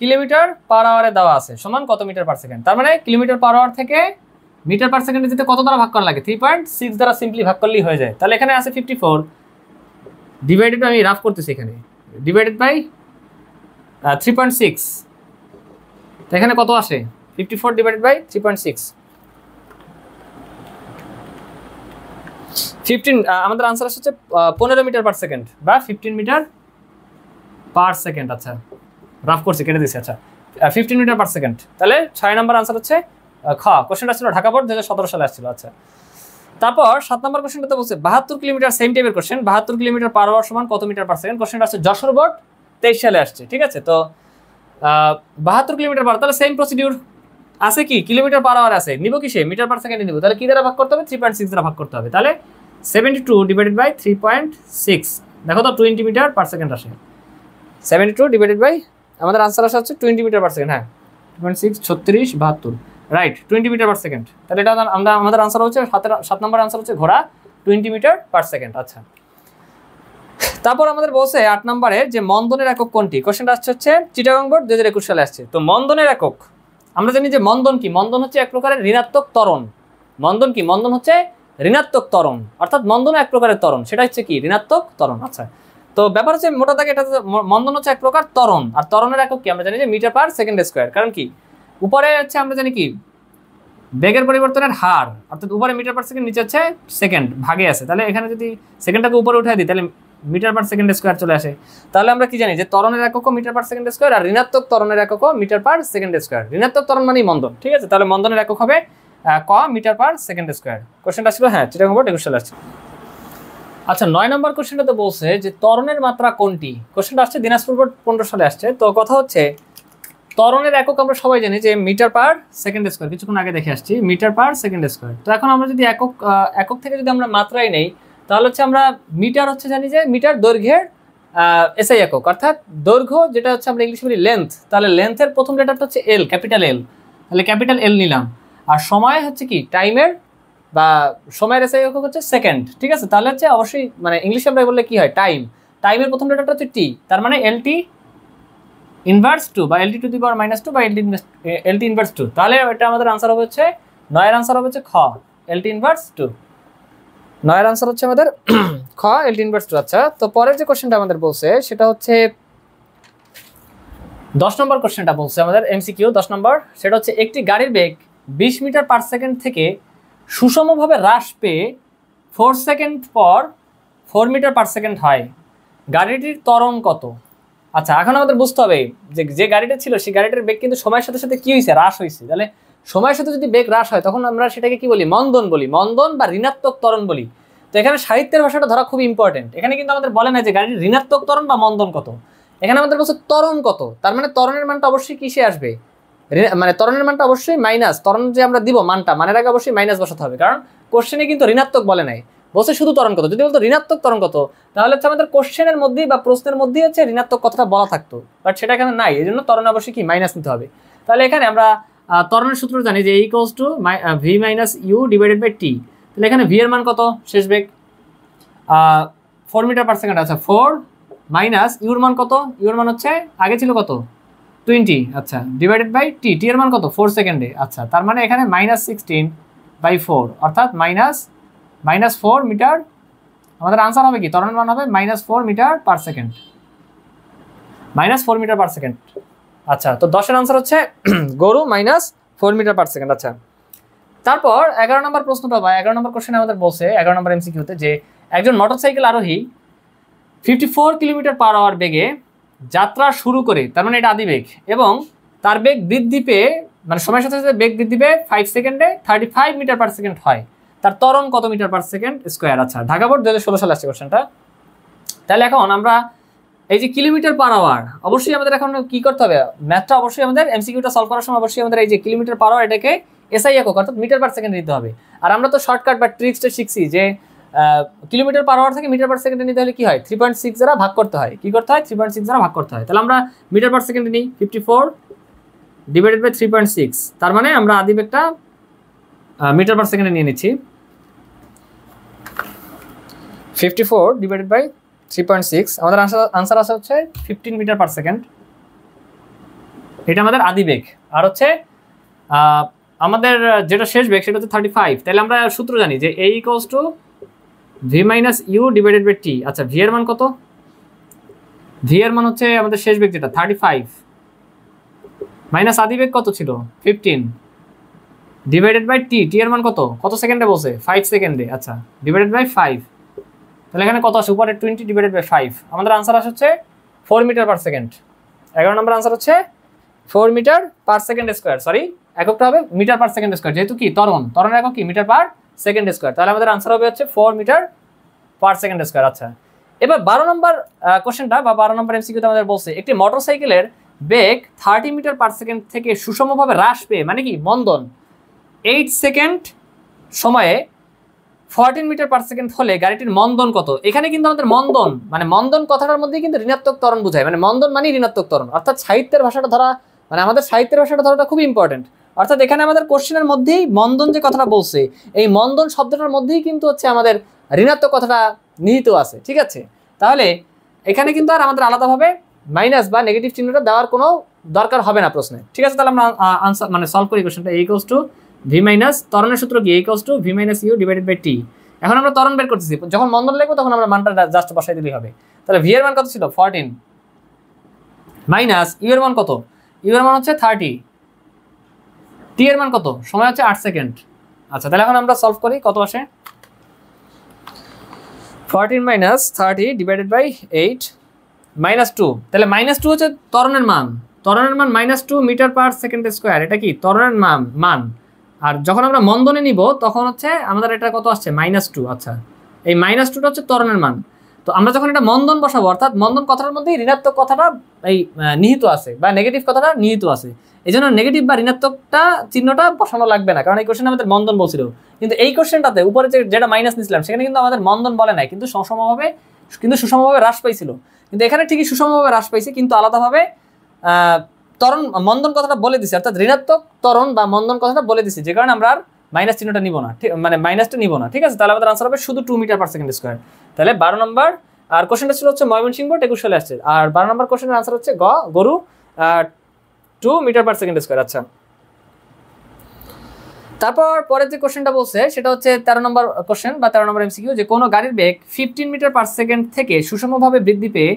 কিলোমিটার পার আওয়ারে দেওয়া আছে সমান কত মিটার পার সেকেন্ড, তার মানে কিলোমিটার পার আওয়ার থেকে মিটার পার সেকেন্ডে যেতে কত দ্বারা ভাগ করা লাগে, 3.6 দ্বারা সিম্পলি ভাগ করলেই হয়ে যায়। তাহলে এখানে আছে 54 ডিভাইডেড, আমি রাফ করতেছি এখানে, ডিভাইডেড বাই 3.6, তো এখানে কত আসে 54 ডিভাইডেড বাই 3.6, 15, আমাদের আনসার আসছে 15 মিটার পার সেকেন্ড বা 15 মিটার পার সেকেন্ড। আচ্ছা, রাফ করছি, কেটে দিচ্ছি। আচ্ছা, 15 মিটার পার সেকেন্ড। তাহলে 6 নম্বর আনসার হচ্ছে খ। কোশ্চেনটা আসছিল ঢাকা বোর্ড 2017 সালে আসছিল। আচ্ছা, তারপর 7 নম্বর কোশ্চেনটাতে বলছে 72 কিলোমিটার, সেম টাইপের কোশ্চেন, 72 কিলোমিটার পার আওয়ার সমান কত মিটার পার সেকেন্ড। কোশ্চেনটা আসছে যশোর বোর্ড 23 সালে আসছে, ঠিক আছে। তো 72 কিলোমিটার পার, তাহলে সেম প্রসিডিউর আছে, কি কিলোমিটার পার আওয়ার আছে, নিব কিসে, মিটার পার সেকেন্ডে নিব। তাহলে কি দ্বারা ভাগ করতে হবে, 3.6 দ্বারা ভাগ করতে হবে। তাহলে 72 ডিভাইডেড বাই 3.6, দেখো তো 20 মিটার পার সেকেন্ড আসে। 72 ডিভাইডেড বাই, আমাদের আনসার আসা হচ্ছে 20 মিটার পার সেকেন্ড। হ্যাঁ, 2.6 36 72, রাইট, 20 মিটার পার সেকেন্ড। তাহলে এটা আমাদের আনসার হচ্ছে 7 নম্বর আনসার হচ্ছে ঘোড়া 20 মিটার পার সেকেন্ড। আচ্ছা, তারপর আমাদের বলছে 8 নম্বরে যে মন্দনের একক কোনটি। কোশ্চেনটা হচ্ছে চিটাগং বোর্ড 2021 সালে আসছে। তো মন্দনের একক আমরা জানি যে মন্দন কি, মন্দন হচ্ছে এক প্রকারের ঋণাত্মক ত্বরণ। মন্দন কি, মন্দন হচ্ছে ঋণাত্মক ত্বরণ, অর্থাৎ মন্দন এক প্রকারের ত্বরণ, সেটা হচ্ছে কি ঋণাত্মক ত্বরণ। আচ্ছা, তো ব্যাপার হচ্ছে মোটা দাগে এটা মন্দন হচ্ছে এক প্রকার ত্বরণ, আর ত্বরণের একক কি আমরা জানি যে মিটার পার সেকেন্ড স্কোয়ার। কারণ কি, উপরে হচ্ছে আমরা জানি কি বেগের পরিবর্তনের হার, অর্থাৎ উপরে মিটার পার সেকেন্ড, নিচে হচ্ছে সেকেন্ড, ভাগে আছে। তাহলে এখানে যদি সেকেন্ডটাকে উপরে উঠে দিই তাহলে মিটার পার সেকেন্ড স্কোয়ার চলে আসে। তাহলে আমরা কি জানি যে ত্বরণের এককও মিটার পার সেকেন্ড স্কোয়ার, আর ঋণাত্মক ত্বরণের এককও মিটার পার সেকেন্ড স্কোয়ার। ঋণাত্মক ত্বরণ মানেই মন্দন, ঠিক আছে। তাহলে মন্দনের একক হবে ক মিটার পার সেকেন্ড স্কোয়ার। কোশ্চেনটা ছিল হ্যাঁ চিটাগং বোর্ড 21 সালে আসছে। আচ্ছা, 9 নম্বর কোশ্চেনটাতে বলছে যে ত্বরণের মাত্রা কোনটি। কোশ্চেনটা আসছে দিনাজপুর বোর্ড 15 সালে আসছে। তো কথা হচ্ছে ত্বরণের একক আমরা সবাই জানি যে মিটার পার সেকেন্ড স্কোয়ার, কিছুক্ষণ আগে দেখে আসছি মিটার পার সেকেন্ড স্কোয়ার। তো এখন আমরা যদি একক থেকে যদি আমরা মাত্রাই নেই, তাহলে হচ্ছে আমরা মিটার হচ্ছে জানি যে মিটার দৈর্ঘ্যের এসআই একক, অর্থাৎ দৈর্ঘ্য যেটা হচ্ছে আমরা ইংলিশে বলি লেন্থ। তাহলে লেন্থের প্রথম লেটারটা হচ্ছে এল, ক্যাপিটাল এল, তাহলে ক্যাপিটাল এল নিলাম। আর সময় হচ্ছে কি টাইমের বা সময়ের এসআই একক হচ্ছে সেকেন্ড, ঠিক আছে। তাহলে হচ্ছে অবশ্যই মানে ইংলিশে আমরা বললে কি হয় টাইম, টাইমের প্রথম লেটারটা হচ্ছে টি, তার মানে এলটি ইনভার্স 2 বা এলটি টু দি পাওয়ার -2 বা এলটি ইনভার্স 2। তাহলে এটা আমাদের আনসার হবে হচ্ছে 9 এর আনসার হবে হচ্ছে খ এলটি ইনভার্স 2। 9 এর আনসার হচ্ছে আমাদের খ এলটি ইনভার্স 2। আচ্ছা, তো পরের যে কোশ্চেনটা আমাদের বলছে সেটা হচ্ছে 10 নম্বর কোশ্চেনটা বলছে আমাদের এমসিকিউ 10 নম্বর, সেটা হচ্ছে একটি গাড়ির বেগ 20 মিটার পার সেকেন্ড থেকে সুষমভাবে হ্রাস পেয়ে 4 সেকেন্ড পর 4 মিটার পার সেকেন্ড হয়, গাড়িটির ত্বরণ কত। আচ্ছা, এখন আমাদের বুঝতে হবে যে গাড়িটা ছিল সেই গাড়িটার বেগ কিন্তু সময়ের সাথে সাথে কি হয়েছে, হ্রাস হয়েছে। তাহলে সময়ের সাথে যদি বেগ হ্রাস হয় তখন আমরা সেটাকে কি বলি, মন্দন বলি, মন্দন বা ঋণাত্মক ত্বরণ বলি। তো এখানে সাহিত্যের ভাষাটা ধরা খুব ইম্পর্টেন্ট। এখানে কিন্তু আমাদের বলে না যে গাড়ির ঋণাত্মক ত্বরণ বা মন্দন কত, এখানে আমাদের বলছে ত্বরণ কত। তার মানে ত্বরণের মানটা অবশ্যই কিসে আসবে, মানে ত্বরণের মানটা অবশ্যই মাইনাস, ত্বরণ যে আমরা দিব মানটা, মানের আগে অবশ্যই মাইনাস বসাতে হবে, কারণ কোশ্চেনে কিন্তু ঋণাত্মক বলে নাই, বলছে শুধু ত্বরণ কত। যদি বলতো ঋণাত্মক ত্বরণ কত তাহলে হচ্ছে আমাদের কোশ্চেনের মধ্যেই বা প্রশ্নের মধ্যেই হচ্ছে ঋণাত্মক কথাটা বলা থাকতো, বাট সেটা এখানে নাই, এই জন্য ত্বরণ অবশ্যই কি মাইনাস নিতে হবে। তাহলে এখানে আমরা ত্বরণের সূত্র জানি যে equals to V minus U divided by T. তাহলে এখানে ভি এর মান কত, শেষ বেগ 4 মিটার পার সেকেন্ড, আচ্ছা 4 মাইনাস ইউর মান কত, ইউর মান হচ্ছে আগে ছিল কত 20, আচ্ছা ডিভাইডেড বাই টি, টি এর মান কত 4 সেকেন্ডে, আচ্ছা তার মানে এখানে -16/4 অর্থাৎ -4 মিটার। আমাদের আনসার হবে কি, ত্বরণের মান হবে -4 metre per second, -4 metre per second. আচ্ছা তো 10-এর আনসার হচ্ছে গরু -4 মিটার পার সেকেন্ড। আচ্ছা তারপর 11 নম্বর প্রশ্নটা বা 11 নম্বর কোশ্চেনে আমাদের বলছে 11 নম্বর এমসিকিউতে যে একজন মোটরসাইকেল আরোহী 54 কিলোমিটার পার আওয়ার বেগে যাত্রা শুরু করে, তার মানে এটা আদি বেগ, এবং তার বেগ বৃদ্ধি পেয়ে মানে সময়ের সাথে সাথে বেগ বৃদ্ধি পেয়ে 5 সেকেন্ডে 35 মিটার পার সেকেন্ড হয়, তার ত্বরণ কত মিটার পার সেকেন্ড স্কোয়ার। আচ্ছা ঢাকা বোর্ড 2016 সালে আসছে কোশ্চেনটা। তাহলে এখন আমরা এই যে কিলোমিটার পার আওয়ার, অবশ্যই আমাদের এখন কি করতে হবে, ম্যাথটা অবশ্যই আমাদের এমসিকিউটা সলভ করার সময় অবশ্যই আমাদের এই যে কিলোমিটার পার আওয়ার এটাকে এসআই একক অর্থাৎ মিটার পার সেকেন্ড নিতে হবে। আর আমরা তো শর্টকাট বা ট্রিক্সটা শিখছি যে কিলোমিটার পার আওয়ার থেকে মিটার পার সেকেন্ডে নিতে হলে কি হয়, 3.6 দ্বারা ভাগ করতে হয়, কি করতে হয় 3.6 দ্বারা ভাগ করতে হয়। তাহলে আমরা মিটার পার সেকেন্ডে নিই 54 ডিভাইডেড বাই 3.6, তার মানে আমরা আদি বেগটা মিটার পার সেকেন্ডে নিয়ে নিচ্ছি। 54 ডিভাইডেড বাই 3.6, আমাদের আনসার আসা হচ্ছে 15 মিটার পার সেকেন্ড, এটা আমাদের আদি বেগ। আর হচ্ছে আমাদের যেটা শেষ বেগ সেটা হচ্ছে 35। তাহলে আমরা সূত্র জানি যে a equals to V minus U divided by T. আচ্ছা ভি এর মান কত, ভি এর মান হচ্ছে আমাদের শেষ বেগ যেটা 35 মাইনাস আদি বেগ কত ছিল 15 ডিভাইডেড বাই টি, টি এর মান কত, কত সেকেন্ডে বলছে 5 সেকেন্ডে, আচ্ছা ডিভাইডেড বাই 5। তাহলে এখানে কত আসে উপরে 20 ডিভাইডেড বাই 5, আমাদের আনসার আসে হচ্ছে 4 মিটার পার সেকেন্ড। 11 নম্বর আনসার হচ্ছে 4 metre per second square, sorry এককটা হবে মিটার পার সেকেন্ড স্কোয়ার, যেহেতু কি ত্বরণের একক কি মিটার পার সেকেন্ড স্কোয়ার, তাহলে আমাদের আনসার হবে হচ্ছে 4 মিটার পার সেকেন্ড স্কোয়ার। আচ্ছা এবার 12 নম্বর কোশ্চেনটা বা 12 নম্বর এমসিকিউতে আমাদের বলছে একটি মোটরসাইকেলের বেগ 30 মিটার পার সেকেন্ড থেকে সুষমভাবে হ্রাস পেয়ে, মানে কি মন্দন 8 সেকেন্ড সময়ে 14 মিটার পার সেকেন্ড হলে গাড়িটির মন্দন কত। এখানে কিন্তু আমাদের মন্দন মানে মন্দন কথাটার মধ্যেই কিন্তু ঋণাত্মক ত্বরণ বোঝায়, মানে মন্দন মানে ঋণাত্মক ত্বরণ, অর্থাৎ সাহিত্যের ভাষাটা ধরা মানে আমাদের সাহিত্যের ভাষাটা ধরাটা খুব ইম্পর্টেন্ট। অর্থাৎ এখানে আমাদের কোশ্চেনের মধ্যেই মন্দন যে কথাটা বলছে এই মন্দন শব্দটার মধ্যেই কিন্তু হচ্ছে আমাদের ঋণাত্মক কথাটা নিহিত আছে, ঠিক আছে। তাহলে এখানে কিন্তু আর আমাদের আলাদাভাবে মাইনাস বা নেগেটিভ চিহ্নটা দেওয়ার কোনো দরকার হবে না প্রশ্নে, ঠিক আছে। তাহলে আমরা আনসার মানে সলভ করি কোশ্চেনটা a equals to V minus ত্বরণের সূত্র কি a equals to V minus U divided by T. এখন আমরা ত্বরণ বের করতেছি, যখন মন্দন লিখবো তখন আমরা মানটা জাস্ট বসাই দিলেই হবে। তাহলে ভি এর মান কত ছিল 14 মাইনাস ইউ এর মান কত, ইউ এর মান হচ্ছে 30, টি এর মান কত, সময় হচ্ছে 8 সেকেন্ড। আচ্ছা তাহলে এখন আমরা সলভ করি, কত আসে 14 মাইনাস 30 ডিভাইডেড বাই 8 মাইনাস 2, তাহলে -2 হচ্ছে ত্বরণের মান, ত্বরণের মান -2 মিটার পার সেকেন্ড স্কোয়ার, এটা কি ত্বরণের মান। আর যখন আমরা মন্দনে নিব তখন হচ্ছে আমাদের এটা কত আসছে -2। আচ্ছা এই -2টা হচ্ছে ত্বরণের মান। তো আমরা যখন এটা মন্দন বসাবো অর্থাৎ মন্দন কথাটার মধ্যে ঋণাত্মক কথাটা এই নিহিত আছে বা নেগেটিভ কথাটা নিহিত আছে, এই জন্য নেগেটিভ বা ঋণাত্মকটা চিহ্নটা বসানো লাগবে না, কারণ এই কোশ্চেন আমাদের মন্দন বলছিল। কিন্তু এই কোশ্চেনটাতে উপরে যেটা মাইনাস নিয়েছিলাম সেখানে কিন্তু আমাদের মন্দন বলে নাই, কিন্তু সুষমভাবে হ্রাস পাইছিল। কিন্তু এখানে ঠিকই সুষমভাবে হ্রাস পাইছে, কিন্তু আলাদাভাবে ত্বরণ মন্দন কথাটা বলে দিছে, অর্থাৎ ঋণাত্মক ত্বরণ বা মন্দন কথাটা বলে দিছে, যে কারণে আমরা আর মাইনাস চিহ্নটা নিব না, মানে মাইনাসটা নিব না, ঠিক আছে। তাহলে আমাদের আনসার হবে শুধু 2 মিটার পার সেকেন্ড স্কোয়ার। তাহলে 12 নম্বর আর কোশ্চেনটা ছিল হচ্ছে ময়মনসিংহ 21 সালে আসছে, আর 12 নম্বর কোশ্চেনের আনসার হচ্ছে গরু 2 মিটার পার সেকেন্ড স্কোয়ার। আচ্ছা তারপর পরের যে কোশ্চেনটা বলছে সেটা হচ্ছে 13 নম্বর কোশ্চেন বা 13 নম্বর এমসিকিউ, যে কোনো গাড়ির বেগ 15 মিটার পার সেকেন্ড থেকে সুষমভাবে বৃদ্ধি পেয়ে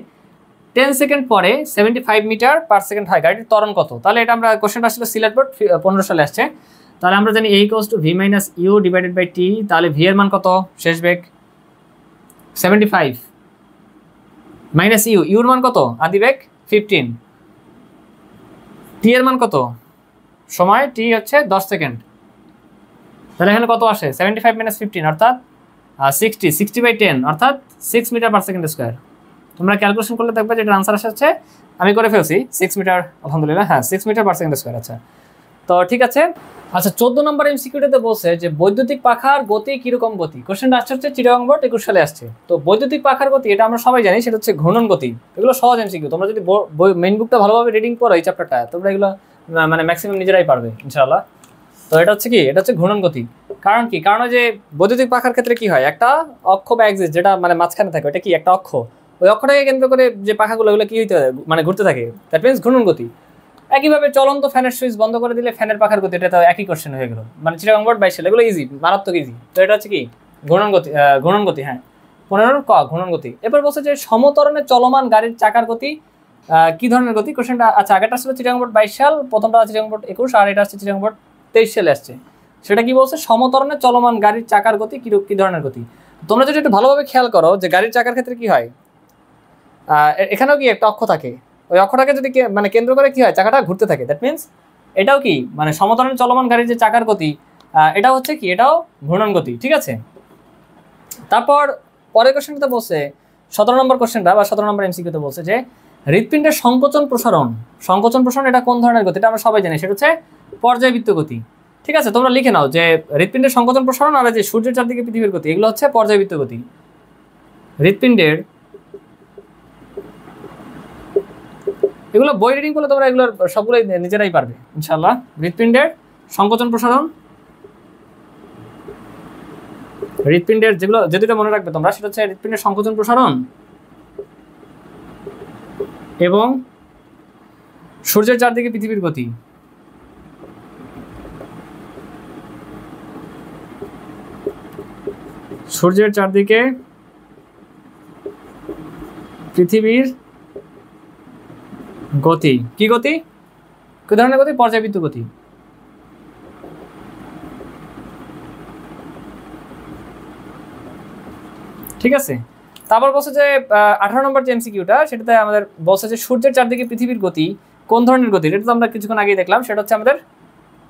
10 সেকেন্ড পরে 75 মিটার পার সেকেন্ড হয়, গাড়িটির ত্বরণ কত। তাহলে এটা আমরা কোশ্চেনটা আসলে সিলেট বোর্ড 15 সালে আসছে। তাহলে আমরা জানি a equals to V minus U divided by T, তাহলে ভি এর মান কত শেষ বেগ 75 মাইনাস ইউর মান কত আদি বেগ 15, টি এর মান কত সময় টি হচ্ছে 10 সেকেন্ড, তাহলে এখানে কত আসে 75 - 15 অর্থাৎ 60/10 অর্থাৎ 6 মিটার পার সেকেন্ড স্কোয়ার। তোমরা ক্যালকুলেশন করলে দেখবে যেটা আনসার আসছে, আমি করে ফেলছি 6 মিটার, আলহামদুলিল্লাহ, হ্যাঁ 6 মিটার পার সেকেন্ড স্কোয়ার। আচ্ছা তো ঠিক আছে। আচ্ছা 14 নম্বর এমসিকিউতে বলছে যে বৈদ্যুতিক পাখার গতি কিরকম গতি। কোশ্চেনটা আসছে হচ্ছে চিটাগং বোর্ড 21 সালে আসছে। তো বৈদ্যুতিক পাখার গতি এটা আমরা সবাই জানি, সেটা হচ্ছে ঘূর্ণন গতি। এগুলো সহজ এমসিকিউ, তোমরা যদি মেইন বুকটা ভালোভাবে রিডিং করো এই চ্যাপ্টারটা, তোমরা এগুলো মানে ম্যাক্সিমাম নিজেরাই পারবে ইনশাআল্লাহ। তো এটা হচ্ছে কি, এটা হচ্ছে ঘূর্ণন গতি। কারণ কি, কারণ যে বৈদ্যুতিক পাখার ক্ষেত্রে কি হয়, একটা অক্ষ বা এক্সিস যেটা মানে মাঝখানে থাকে, ওটা কি একটা অক্ষ, ওই অক্ষটাকে কেন্দ্র করে যে পাখাগুলো ওগুলো কি হইতে মানে ঘুরতে থাকে, দ্যাট মিনস ঘূর্ণন গতি। একইভাবে চলন্ত ফ্যানের সুইচ বন্ধ করে দিলে ফ্যানের পাখার গতি, এটা তো একই কোশ্চেন হয়ে গেল, মানে চিটাগং বোর্ড 22 সালে, এগুলো ইজি, মারাত্মক ইজি। তো এটা হচ্ছে কি ঘূর্ণন গতি, ঘূর্ণন গতি, হ্যাঁ 15 ক ঘূর্ণন গতি। এরপর বলছে যে সমতরণে চলমান গাড়ির চাকার গতি কি ধরনের গতি। কোশ্চেনটা আচ্ছা আগেরটা ছিল চিটাগং বোর্ড 22 সাল, প্রথমটা চিটাগং বোর্ড 21, আর এটা হচ্ছে চিটাগং বোর্ড 23 সালে আসছে। সেটা কি বলছে, সমতরণে চলমান গাড়ির চাকার গতি কি ধরনের গতি। তোমরা যদি একটু ভালোভাবে খেয়াল করো যে গাড়ির চাকার ক্ষেত্রে কি হয়, এখানেও কি একটা অক্ষ থাকে, ওই অক্ষটাকে যদি মানে কেন্দ্র করে কি হয়, চাকাটা ঘুরতে থাকে, দ্যাট মিনস এটাও কি মানে সমতরণে চলমান গাড়ির যে চাকার গতি, এটা হচ্ছে কি, এটাও ঘূর্ণন গতি। ঠিক আছে, তারপর পরের কোশ্চেনটাতে বলছে 17 নম্বর কোশ্চেনটা বা 17 নম্বর এমসিকিউতে বলছে যে হৃৎপিণ্ডের সংকোচন প্রসারণ এটা কোন ধরনের গতি, এটা আমরা সবাই জানি, সেটা হচ্ছে পর্যায়বৃত্ত গতি। ঠিক আছে, তোমরা লিখে নাও যে হৃৎপিণ্ডের সংকোচন প্রসারণ আর যে সূর্যের চারদিকে পৃথিবীর গতি, এগুলো হচ্ছে পর্যায়বৃত্ত গতি। হৃৎপিণ্ডের, এগুলো বই রিডিং করলে তোমরা এগুলোর সবগুলোই নিজেরাই পারবে ইনশাআল্লাহ। হৃৎপিণ্ডের সংকোচন প্রসারণ, হৃৎপিণ্ডের যেগুলো যে দুটো মনে রাখবে তোমরা, সেটা হচ্ছে হৃৎপিণ্ডের সংকোচন প্রসারণ এবং সূর্যের চারদিকে পৃথিবীর গতি। সূর্যের চারদিকে পৃথিবীর গতি কি গতি, কি ধরনের গতি, পর্যায়বৃত্ত গতি। ঠিক আছে, তারপর বলছে যে 18 নম্বর যে এমসিকিউটা, সেটাতে আমাদের বলছে যে সূর্যের চারদিকে পৃথিবীর গতি কোন ধরনের গতি। এটা তো আমরা কিছুক্ষণ আগেই দেখলাম, সেটা হচ্ছে আমাদের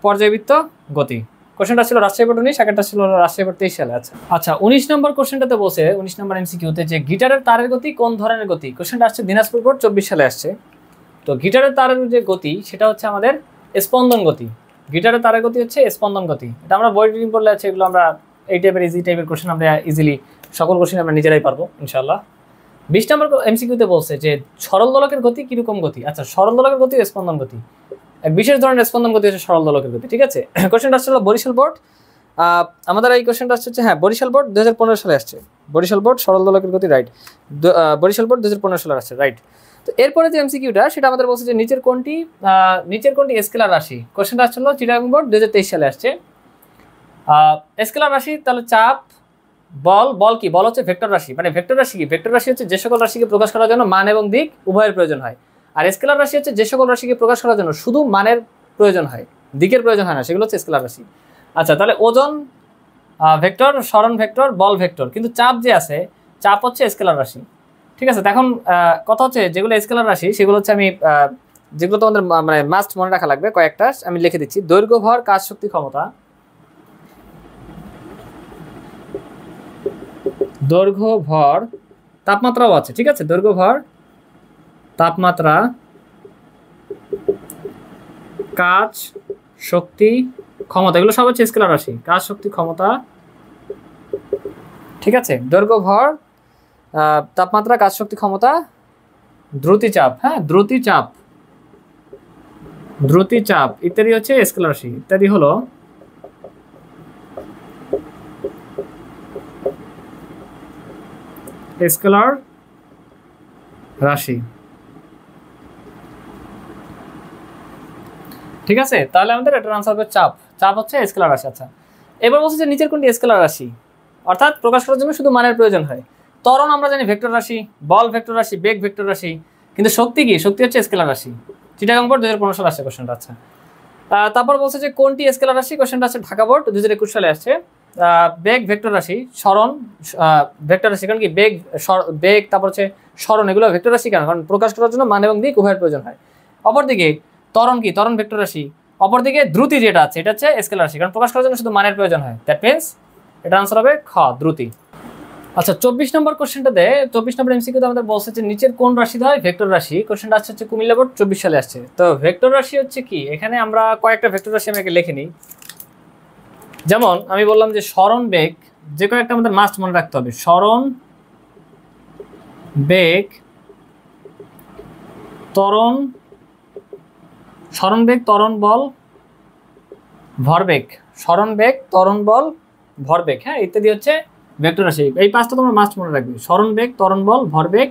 পর্যায়বৃত্ত গতি। কোশ্চেনটা ছিল রাজশাহী বোর্ড 19, আগেরটা ছিল রাজশাহী বোর্ড 23 সালে। আচ্ছা 19 নম্বর কোশ্চেনটাতে বলছে, 19 নম্বর এমসিকিউতে যে গিটারের তারের গতি কোন ধরনের গতি। কোশ্চেনটা আসছে দিনাজপুর বোর্ড 24 সালে আসছে। তো গিটারের তারের যে গতি সেটা হচ্ছে আমাদের স্পন্দন গতি। গিটারের তারের গতি হচ্ছে স্পন্দন গতি। এটা আমরা বই রিডিং করলে আছে, এগুলো আমরা এই টাইপের ইজি টাইপের কোশ্চেন আমরা ইজিলি সকল কোশ্চেন আমরা নিজেরাই পারবো ইনশাআল্লাহ। 20 নম্বর এমসিকিউতে বলছে যে সরল দোলকের গতি কিরকম গতি। আচ্ছা সরল দোলকের গতি স্পন্দন গতি, এক বিশেষ ধরনের স্পন্দন গতি হচ্ছে সরল দোলকের গতি। ঠিক আছে, কোশ্চেনটা আসছিল বরিশাল বোর্ড, আমাদের এই কোশ্চেনটা হচ্ছে হ্যাঁ বরিশাল বোর্ড 2015 সালে আসছে। বরিশাল বোর্ড সরল দোলকের গতি, রাইট, বরিশাল বোর্ড 2015 সালে আসছে, রাইট। তো এরপরে যে এমসিকিউটা, সেটা আমাদের বলছে যে নিচের কোনটি স্কেলার রাশি। কোশ্চেনটা আসছিল চিটাগং বোর্ড 2023 সালে আসছে। স্কেলার রাশি তাহলে চাপ, বল কি, বল হচ্ছে ভেক্টর রাশি। মানে ভেক্টর রাশি কি, ভেক্টর রাশি হচ্ছে যে সকল রাশিকে প্রকাশ করার জন্য মান এবং দিক উভয়ের প্রয়োজন হয়। আর স্কেলার রাশি হচ্ছে যে সকল রাশিকে প্রকাশ করার জন্য শুধু মানের প্রয়োজন হয়, দিকের প্রয়োজন হয় না, সেগুলো হচ্ছে স্কেলার রাশি। আচ্ছা তাহলে ওজন ভেক্টর, সরণ ভেক্টর, বল ভেক্টর, কিন্তু চাপ যে আছে, চাপ হচ্ছে স্কেলার রাশি। ঠিক আছে, এখন কথা হচ্ছে যেগুলো স্কেলার রাশি সেগুলো হচ্ছে আমি যেগুলো তোমাদের মানে মাস্ট মনে রাখা লাগবে কয়েকটা আমি লিখে দিচ্ছি। দৈর্ঘ্য, ভর, কাজ, শক্তি, ক্ষমতা। দৈর্ঘ্য, ভর, তাপমাত্রাও আছে। ঠিক আছে, দৈর্ঘ্য, ভর, তাপমাত্রা, কাজ, শক্তি, ক্ষমতা, এগুলো সব হচ্ছে স্কেলার রাশি। কাজ, শক্তি, ক্ষমতা। ঠিক আছে, দৈর্ঘ্য, ভর, তাপমাত্রা, কাজ, শক্তি, ক্ষমতা, দ্রুতিচাপ, হ্যাঁ দ্রুতিচাপ ইত্যাদি হচ্ছে স্কেলার রাশি। ইত্যাদি হলো স্কেলার রাশি। ঠিক আছে, তাহলে আমাদের এটার আনসার হবে চাপ হচ্ছে স্কেলার রাশি। আচ্ছা এবার বলছে যে নিচের কোনটি স্কেলার রাশি, অর্থাৎ প্রকাশ করার জন্য শুধু মানের প্রয়োজন হয়। ত্বরণ আমরা জানি ভেক্টর রাশি, বল ভেক্টর রাশি, বেগ ভেক্টর রাশি, কিন্তু শক্তি কি, শক্তি হচ্ছে স্কেলার রাশি। চিটাগং বোর্ড 2015 সালে আসছে কোশ্চেনটা। আচ্ছা তারপর বলছে যে কোনটি স্কেলার রাশি। কোশ্চেনটা আছে ঢাকা বোর্ড 2021 সালে আসছে। বেগ ভেক্টর রাশি, সরণ ভেক্টর রাশি, কারণ কি বেগ তারপর হচ্ছে সরণ, এগুলো ভেক্টর রাশি কেন, কারণ প্রকাশ করার জন্য মান এবং দিক উভয়ের প্রয়োজন হয়। অপরদিকে ত্বরণ কি, ত্বরণ ভেক্টর রাশি, অপরদিকে দ্রুতি যেটা আছে এটা হচ্ছে স্কেলার রাশি, কারণ প্রকাশ করার জন্য শুধু মানের প্রয়োজন হয়। দ্যাট মিনস এটা আনসার হবে খ, দ্রুতি। আচ্ছা 24 নম্বর কোশ্চেনটাতে, 24 নম্বর এমসিকিউতে আমাদের বলছে যে নিচের কোন রাশি হয় ভেক্টর রাশি। কোশ্চেনটা আসছে হচ্ছে কুমিল্লা বোর্ড 24 সালে আসছে। তো ভেক্টর রাশি হচ্ছে কি, এখানে আমরা কয়েকটা ভেক্টর রাশি আমি লিখে নিই। যেমন আমি বললাম যে সরণ বেগ, যে কয়েকটা আমাদের মাস্ট মনে রাখতে হবে। সরণ বেগ, ত্বরণ, সরণ বেগ, ত্বরণ বল, ভরবেগ। সরণ বেগ, ত্বরণ বল, ভরবেগ, হ্যাঁ ইত্যাদি হচ্ছে ভেক্টর রাশি। এই পাঁচটা তোমরা মাস্ট মনে রাখবে। সরণ বেগ, ত্বরণ বল, ভরবেগ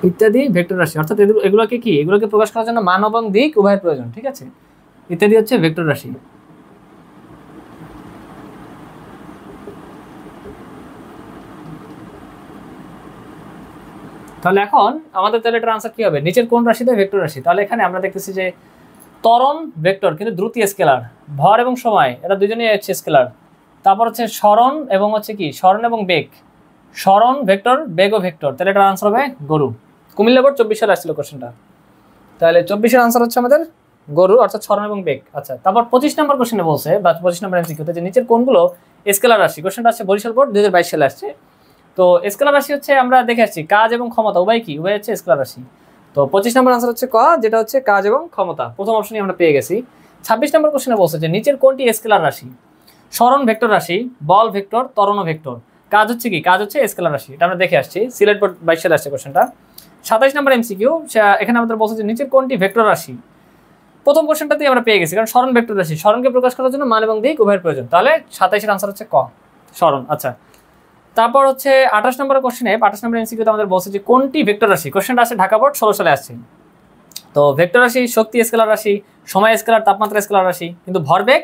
ইত্যাদি ভেক্টর রাশি। অর্থাৎ এগুলোকে কি, এগুলোকে প্রকাশ করার জন্য মান এবং দিক উভয়ের প্রয়োজন, ঠিক আছে। ইত্যাদি হচ্ছে ভেক্টর রাশি। তাহলে এখন আমাদের তাহলে এটার আনসার কি হবে, নিচের কোন রাশি দেয় ভেক্টর রাশি। তাহলে এখানে আমরা দেখতেছি যে ত্বরণ ভেক্টর কিন্তু দ্রুতি স্কেলার, ভর এবং সময় এটা দুজনেই হচ্ছে স্কেলার। তারপর হচ্ছে সরণ এবং হচ্ছে কি, সরণ এবং বেগ, সরণ ভেক্টর, বেগও ভেক্টর। তাহলে এটার আনসার হবে গরু। কুমিল্লা বোর্ড 24 সালে আসছিল কোশ্চেনটা। তাহলে 24-এর আনসার হচ্ছে আমাদের গরু, অর্থাৎ সরণ এবং বেগ। আচ্ছা তারপর 25 নম্বর কোশ্চেনে বলছে, বা 25 নম্বর এমসিকিউতে যে নিচের কোনগুলো স্কেলার রাশি। কোশ্চেনটা আসছে বরিশাল বোর্ড 2022 সালে আসছে। তো স্কেলার রাশি হচ্ছে আমরা দেখে আসছি কাজ এবং ক্ষমতা উভয় কি, উভয় হচ্ছে স্কেলার রাশি। তো 25 নম্বর আনসার হচ্ছে ক, যেটা হচ্ছে কাজ এবং ক্ষমতা। প্রথম অপশনই আমরা পেয়ে গেছি। 26 নম্বর কোশ্চেনে বলছে যে নিচের কোনটি স্কেলার রাশি। সরণ ভেক্টর রাশি, বল ভেক্টর, ত্বরণ ভেক্টর। কাজ হচ্ছে কি, কাজ হচ্ছে স্কেলার রাশি, এটা আমরা দেখে আসছি। সিলেট বোর্ড 22 সালে আসছে কোশ্চেনটা। 27 নম্বর এমসিকিউ, এখানে আমাদের বলছে যে নিচের কোনটি ভেক্টর রাশি। প্রথম কোশ্চেনটাতেই আমরা পেয়ে গেছি, কারণ সরণ ভেক্টর রাশি, সরণকে প্রকাশ করার জন্য মান এবং দিক উভয়ের প্রয়োজন। তাহলে 27-এর আনসার হচ্ছে ক, সরণ। আচ্ছা তারপর হচ্ছে 28 নম্বর কোশ্চেনে, 28 নম্বর এমসিকিউতে আমাদের বলছে যে কোনটি ভেক্টর রাশি। কোশ্চেনটা আসছে ঢাকা বোর্ড 16 সালে আসছে। তো ভেক্টর রাশি শক্তি স্কেলার রাশি, সময় স্কেলার, তাপমাত্রা স্কেলার রাশি, কিন্তু ভরবেগ,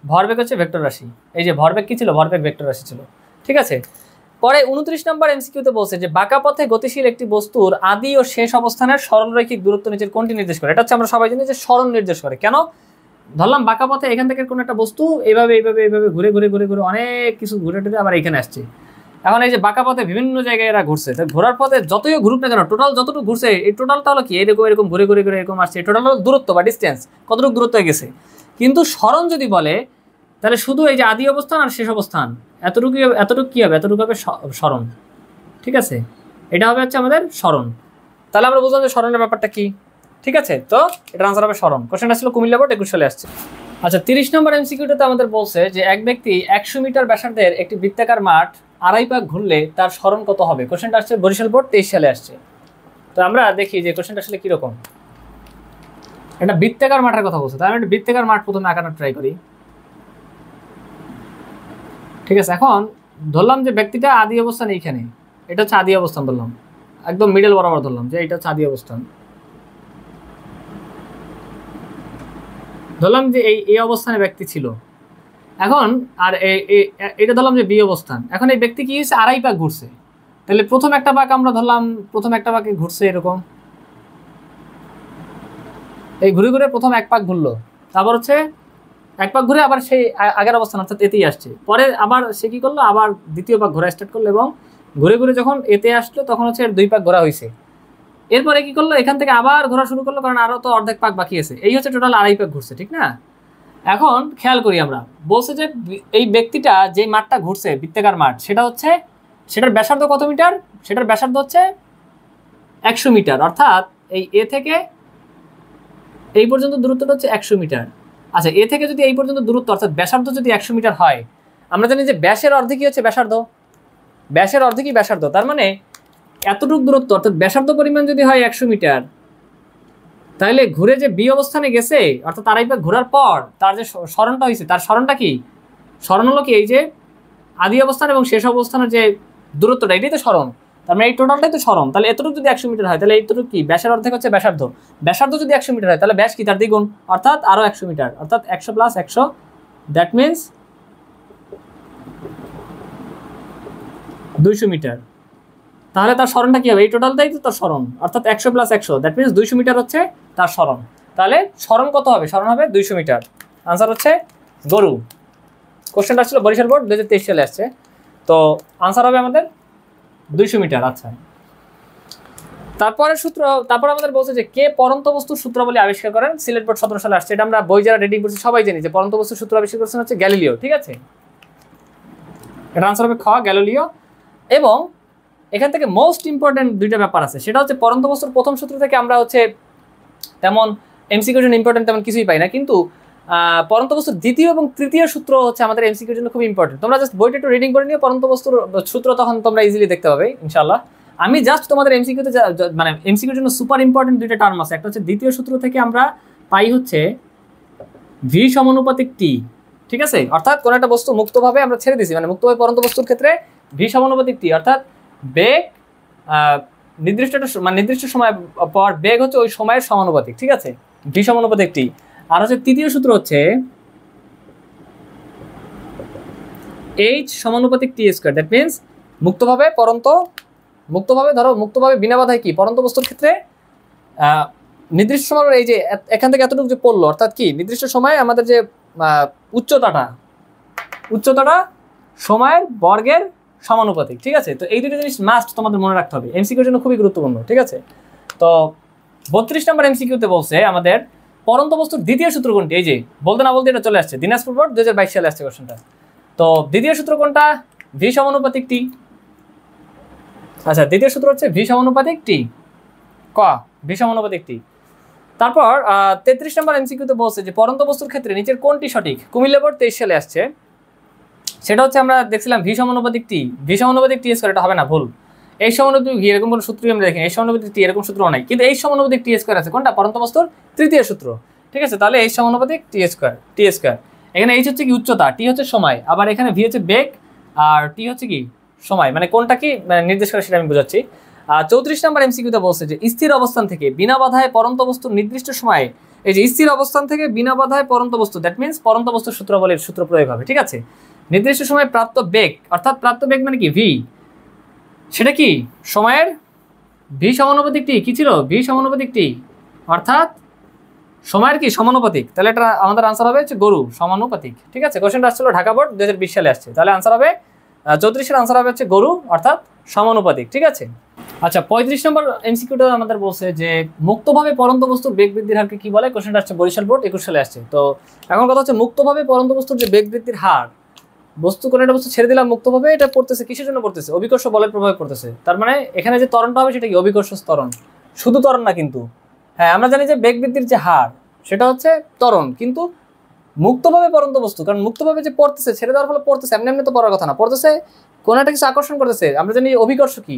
ভরবেগ হচ্ছে ভেক্টর রাশি। এই যে ভরবেগ কি ছিল, ভরবেগ ভেক্টর রাশি ছিল, ঠিক আছে। পরে 29 নম্বর এমসিকিউতে বলছে যে বাঁকা পথে গতিশীল একটি বস্তুর আদি ও শেষ অবস্থানের সরলরৈখিক দূরত্ব নিচের কোনটি নির্দেশ করে। এটা হচ্ছে আমরা সবাই জানি যে সরণ নির্দেশ করে। কেন ধরলাম বাঁকা পথে, এখান থেকে কোনো একটা বস্তু এইভাবে এইভাবে এইভাবে ঘুরে ঘুরে ঘুরে ঘুরে অনেক কিছু ঘুরে টুরে আবার এখানে আসছে। এখন এই যে বাঁকা পথে বিভিন্ন জায়গায় এরা ঘুরছে, ঘোরার পথে যতই ঘুরুক না কেন, টোটাল যতটুকু ঘুরছে, এই টোটালটা হলো কি, এরকম এরকম ঘুরে ঘুরে ঘুরে এরকম আসছে, টোটাল হলো দূরত্ব বা ডিস্টেন্স, কতটুকু দূরত্ব হয়ে গেছে। কিন্তু সরণ যদি বলে তাহলে শুধু এই যে আদি অবস্থান আর শেষ অবস্থান এতটুকু এতটুকু কি হবে, এতটুকু হবে সরণ, ঠিক আছে। এটা হবে হচ্ছে আমাদের সরণ। তাহলে আমরা বুঝলাম যে সরণের ব্যাপারটা কি, ঠিক আছে। তো এটার আনসার হবে সরণ। কোশ্চেনটা ছিল কুমিল্লা বোর্ড 21 সালে আসছে। আচ্ছা 30 নম্বর এমসিকিউটাতে আমাদের বলছে যে এক ব্যক্তি 100 মিটার ব্যাসার্ধের একটি বৃত্তাকার মাঠ আড়াই পাক ঘুরলে তার সরণ কত হবে। কোশ্চেনটা আসছে বরিশাল বোর্ড 23 সালে আসছে। তো আমরা দেখি যে কোশ্চেনটা আসলে কিরকম। একটা বৃত্তাকার মাঠের কথা বলছে, তাই আমি একটা বৃত্তাকার মাঠ প্রথমে আঁকানোর ট্রাই করি, ঠিক আছে। এখন ধরলাম যে ব্যক্তিটা আদি অবস্থান এইখানে, এটা হচ্ছে আদি অবস্থান ধরলাম, একদম মিডল বরাবর ধরলাম যে এটা হচ্ছে আদি অবস্থান। ধরলাম যে এই অবস্থানে ব্যক্তি ছিল। এখন আর এটা ধরলাম যে বি অবস্থান। এখন এই ব্যক্তি কি হয়েছে, আড়াই পাক ঘুরছে। তাহলে প্রথম একটা পাক আমরা ধরলাম, প্রথম একটা পাকে ঘুরছে এরকম, এই ঘুরে ঘুরে প্রথম এক পাক ঘুরলো, তারপর হচ্ছে এক পাক ঘুরে আবার সেই আগের অবস্থান অর্থাৎ এতেই আসছে। পরে আবার সে কি করলো, আবার দ্বিতীয় পাক ঘোরা স্টার্ট করলো এবং ঘুরে ঘুরে যখন এতে আসলো তখন হচ্ছে এর 2 পাক ঘোরা হয়েছে। এরপরে কি করলো, এখান থেকে আবার ঘোরা শুরু করলো, কারণ আরো তো অর্ধেক পাক বাকি আছে। এই হচ্ছে টোটাল আড়াই পাক ঘুরছে, ঠিক না। এখন খেয়াল করি আমরা, বলছে যে এই ব্যক্তিটা যে মাঠটা ঘুরছে বৃত্তাকার মাঠ, সেটা হচ্ছে, সেটার ব্যাসার্ধ কত মিটার, সেটার ব্যাসার্ধ হচ্ছে 100 মিটার। অর্থাৎ এই এ থেকে এই পর্যন্ত দূরত্বটা হচ্ছে 100 মিটার। আচ্ছা এ থেকে যদি এই পর্যন্ত দূরত্ব অর্থাৎ ব্যাসার্ধ যদি 100 মিটার হয়, আমরা জানি যে ব্যাসের অর্ধেকই হচ্ছে ব্যাসার্ধ, ব্যাসের অর্ধেকই ব্যাসার্ধ। তার মানে এতটুকু দূরত্ব অর্থাৎ ব্যাসার্ধ পরিমাণ যদি হয় 100 মিটার, তাহলে ঘুরে যে বি অবস্থানে গেছে অর্থাৎ আড়াই পাক ঘোরার পর তার যে সরণটা হয়েছে, তার সরণটা কি, সরণ হলো কি এই যে আদি অবস্থান এবং শেষ অবস্থানের যে দূরত্বটা, এটাই তো সরণ। তার মানে এই টোটালটাই তো সরণ। তাহলে এতটুকু যদি 100 মিটার হয়, তাহলে এইটুকু কি, ব্যাসের অর্ধেক হচ্ছে ব্যাসার্ধ। ব্যাসার্ধ যদি 100 মিটার হয়, তাহলে ব্যাস কি, তার দ্বিগুণ, অর্থাৎ আরো 100 মিটার, অর্থাৎ 100 + 100, দ্যাট মিনস 200 মিটার। তাহলে তার সরণটা কি হবে, এই টোটালটাই তো তার সরণ, অর্থাৎ 100 + 100, দ্যাট মিনস 200 মিটার হচ্ছে তার সরণ। তাহলে সরণ কত হবে, সরণ হবে 200 মিটার। আনসার হচ্ছে গরু। কোশ্চেনটা ছিল বরিশাল বোর্ড 2023 সালে আসছে। তো আনসার হবে আমাদের 200 মিটার। আচ্ছা তারপরে সূত্র, তারপর আমাদের বলছে যে কে পরন্ত বস্তুর সূত্রাবলী আবিষ্কার করেন। সিলেট বোর্ড 17 সালে আসছে, এটা আমরা বই যারা রিডিং করছি সবাই জানি যে পরন্ত বস্তুর সূত্র আবিষ্কার করেছেন হচ্ছে গ্যালিলিও। ঠিক আছে, এটা আনসার হবে খ, গ্যালিলিও। এবং এখান থেকে মোস্ট ইম্পর্টেন্ট দুইটা ব্যাপার আছে, সেটা হচ্ছে পরন্ত বস্তুর প্রথম সূত্র থেকে আমরা হচ্ছে তেমন এমসিকিউর জন্য ইম্পর্টেন্ট তেমন কিছুই পাই না, কিন্তু পরন্ত বস্তুর দ্বিতীয় এবং তৃতীয় সূত্র হচ্ছে আমাদের এমসিকিউর জন্য খুব ইম্পর্টেন্ট। তোমরা জাস্ট বইটা একটু রিডিং করে নিও, পরন্ত বস্তুর সূত্র তখন তোমরা ইজিলি দেখতে পাবে ইনশাআল্লাহ। আমি জাস্ট তোমাদের এমসিকিউতে মানে এমসিকিউর জন্য সুপার ইম্পর্টেন্ট দুইটা টার্ম আছে। একটা হচ্ছে দ্বিতীয় সূত্র থেকে আমরা পাই হচ্ছে ভি সমানুপাতিক টি। ঠিক আছে, অর্থাৎ কোনো একটা বস্তু মুক্তভাবে আমরা ছেড়ে দিছি, মানে মুক্তভাবে পরন্ত বস্তুর ক্ষেত্রে ভি সমানুপাতিক টি, অর্থাৎ বেগ নির্দিষ্ট সময় পর বেগ হচ্ছে ওই সময়ের সমানুপাতিক। ঠিক আছে, ভি সমানুপাতিক টি। আর হচ্ছে তৃতীয় সূত্র হচ্ছে এইচ সমানুপাতিক টি স্কোয়ার। দ্যাট মিনস মুক্তভাবে ধরো মুক্তভাবে বিনা বাধায় কি পরন্ত বস্তুর ক্ষেত্রে নির্দিষ্ট সময় এই যে এখান থেকে এতটুকু যে পড়লো, অর্থাৎ কি নির্দিষ্ট সময়ে আমাদের যে উচ্চতাটা সময়ের বর্গের সমানুপাতিক। ঠিক আছে, তো এই দুটো জিনিস মাস্ট তোমাদের মনে রাখতে হবে, এমসিকিউর জন্য খুবই গুরুত্বপূর্ণ। ঠিক আছে, তো 32 নম্বর এমসিকিউতে বলছে আমাদের পরন্ত বস্তুর দ্বিতীয় সূত্র কোনটি। এই যে বলতে না বলতে এটা চলে আসছে, দিনাজপুর বোর্ড 2022 সালে আসছে কোশ্চেনটা। তো দ্বিতীয় সূত্র কোনটা? ভি সমানুপাতিক টি। আচ্ছা, দ্বিতীয় সূত্র হচ্ছে ভি সমানুপাতিক টি, ক ভি সমানুপাতিক টি। তারপর 33 নম্বর এমসিকিউতে বলছে যে পরন্ত বস্তুর ক্ষেত্রে নিচের কোনটি সঠিক। কুমিল্লা বোর্ড 23 সালে আসছে, সেটা হচ্ছে আমরা দেখছিলাম ভি সমানুপাতিক টি, ভি সমানুপাতিক টি স্কয়ার, এটা হবে না, ভুল। এই সমানুপাতিক ভি এরকম কোনো সূত্রই আমরা দেখিনি, এই সমানুপাতিক টি এরকম সূত্র নাই, কিন্তু এই সমানুপাতিক টি স্কয়ার আছে কোনটা? পরন্ত বস্তুর তৃতীয় সূত্র। ঠিক আছে, তাহলে এই সমানুপাতিক টি স্কয়ার। এখানে এইচ হচ্ছে কি উচ্চতা, টি হচ্ছে সময়, আবার এখানে ভি হচ্ছে বেগ, আর টি হচ্ছে কি সময়, মানে কোনটা কি নির্দেশ করে সেটা আমি বোঝাচ্ছি। 34 নম্বর এমসিকিউতে বলছে যে স্থির অবস্থান থেকে বিনা বাধায় পরন্ত বস্তুর নির্দিষ্ট সময়ে, এই যে স্থির অবস্থান থেকে বিনা বাধায় পরন্ত বস্তু, দ্যাট মিনস পরন্ত বস্তুর সূত্রাবলীর সূত্র প্রয়োগ হবে। ঠিক আছে, নির্দিষ্ট সময়ে প্রাপ্ত বেগ, অর্থাৎ প্রাপ্ত বেগ মানে কি ভি, সেটা কি সময়ের ভি সমানুপাতিক টি। কি ছিল? ভি সমানুপাতিক টি, অর্থাৎ সময়ের কি সমানুপাতিক। তাহলে এটা আমাদের আনসার হবে হচ্ছে গরু সমানুপাতিক। ঠিক আছে, কোশ্চেনটা আসছিল ঢাকা বোর্ড 2020 সালে আসছে, তাহলে আনসার হবে 34-এর আনসার হবে হচ্ছে গরু অর্থাৎ সমানুপাতিক। ঠিক আছে, আচ্ছা 35 নম্বর এমসিকিউটা আমাদের বলছে যে মুক্তভাবে পরন্ত বস্তুর বেগ বৃদ্ধির হারকে কি বলে। কোশ্চেনটা আসছে বরিশাল বোর্ড 21 সালে আসছে। তো এখন কথা হচ্ছে মুক্তভাবে পরন্ত বস্তুর যে বেগ বৃদ্ধির হার, বস্তু কোনো একটা বস্তু ছেড়ে দিলাম মুক্তভাবে, এটা পড়তেছে কিসের জন্য পড়তেছে? অভিকর্ষ বলের প্রভাবে পড়তেছে। তার মানে এখানে যে ত্বরণটা হবে সেটা কি অভিকর্ষ ত্বরণ, শুধু ত্বরণ না কিন্তু। হ্যাঁ, আমরা জানি যে বেগ বৃদ্ধির যে হার সেটা হচ্ছে ত্বরণ, কিন্তু মুক্তভাবে পরন্ত বস্তু, কারণ মুক্তভাবে যে পড়তেছে ছেড়ে দেওয়ার ফলে পড়তেছে, এমনি এমনি তো পড়ার কথা না, পড়তেছে কোনো একটা কিছু আকর্ষণ করতেছে। আমরা জানি অভিকর্ষ কি,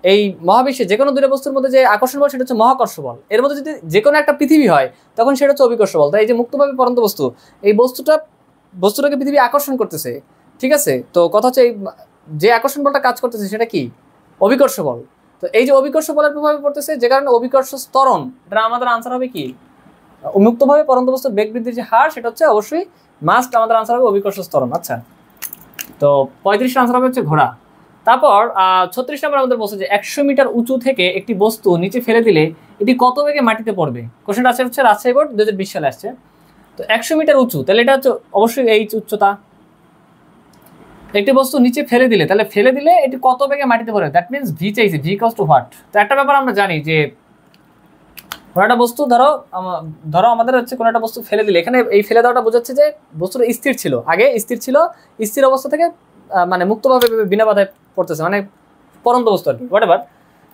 এই মহাবিশ্বে যে কোনো দুটো বস্তুর মধ্যে যে আকর্ষণ বল সেটা হচ্ছে মহাকর্ষ বল। এর মধ্যে যদি যে কোনো একটা পৃথিবী হয় তখন সেটা হচ্ছে অভিকর্ষ বল। তাই এই যে মুক্তভাবে পরন্ত বস্তু, এই বস্তুটাকে পৃথিবী আকর্ষণ করতেছে। ঠিক আছে, তো কথা হচ্ছে এই যে আকর্ষণ বলটা কাজ করতেছে সেটা কি অভিকর্ষ বল। তো এই যে অভিকর্ষ বলের প্রভাবে পড়তেছে, যে কারণে অভিকর্ষ ত্বরণ, এটা আমাদের আনসার হবে কি মুক্তভাবে পরন্ত বস্তুর বেগ বৃদ্ধির যে হার সেটা হচ্ছে অবশ্যই মাস্ট আমাদের আনসার হবে অভিকর্ষ ত্বরণ। আচ্ছা, তো 35 আনসার হবে হচ্ছে ঘোড়া। তারপর 36 নম্বর আমাদের বলছে যে 100 মিটার উঁচু থেকে একটি বস্তু নিচে ফেলে দিলে এটি কত বেগে মাটিতে পড়বে। কোশ্চেনটা আছে হচ্ছে রাজশাহী বোর্ড 2020 সালে আসছে। তো 100 মিটার উঁচু, তাহলে এটা হচ্ছে অবশ্যই এই উচ্চতা। একটি বস্তু নিচে ফেলে দিলে, তাহলে ফেলে দিলে এটি কত বেগে মাটিতে পড়বে, দ্যাট মিনস ভি চাইছে, ভি ইকুয়ালস টু হোয়াট। তো একটা ব্যাপার আমরা জানি যে কোনো একটা বস্তু ধরো আমাদের হচ্ছে কোনো একটা বস্তু ফেলে দিলে, এখানে এই ফেলে দেওয়াটা বোঝাচ্ছে যে বস্তুটা স্থির ছিল, আগে স্থির ছিল, স্থির অবস্থা থেকে মানে মুক্তভাবে বিনা বাধায় পড়তেছে, মানে পরন্ত বস্তু আর কি, হোয়াটএভার।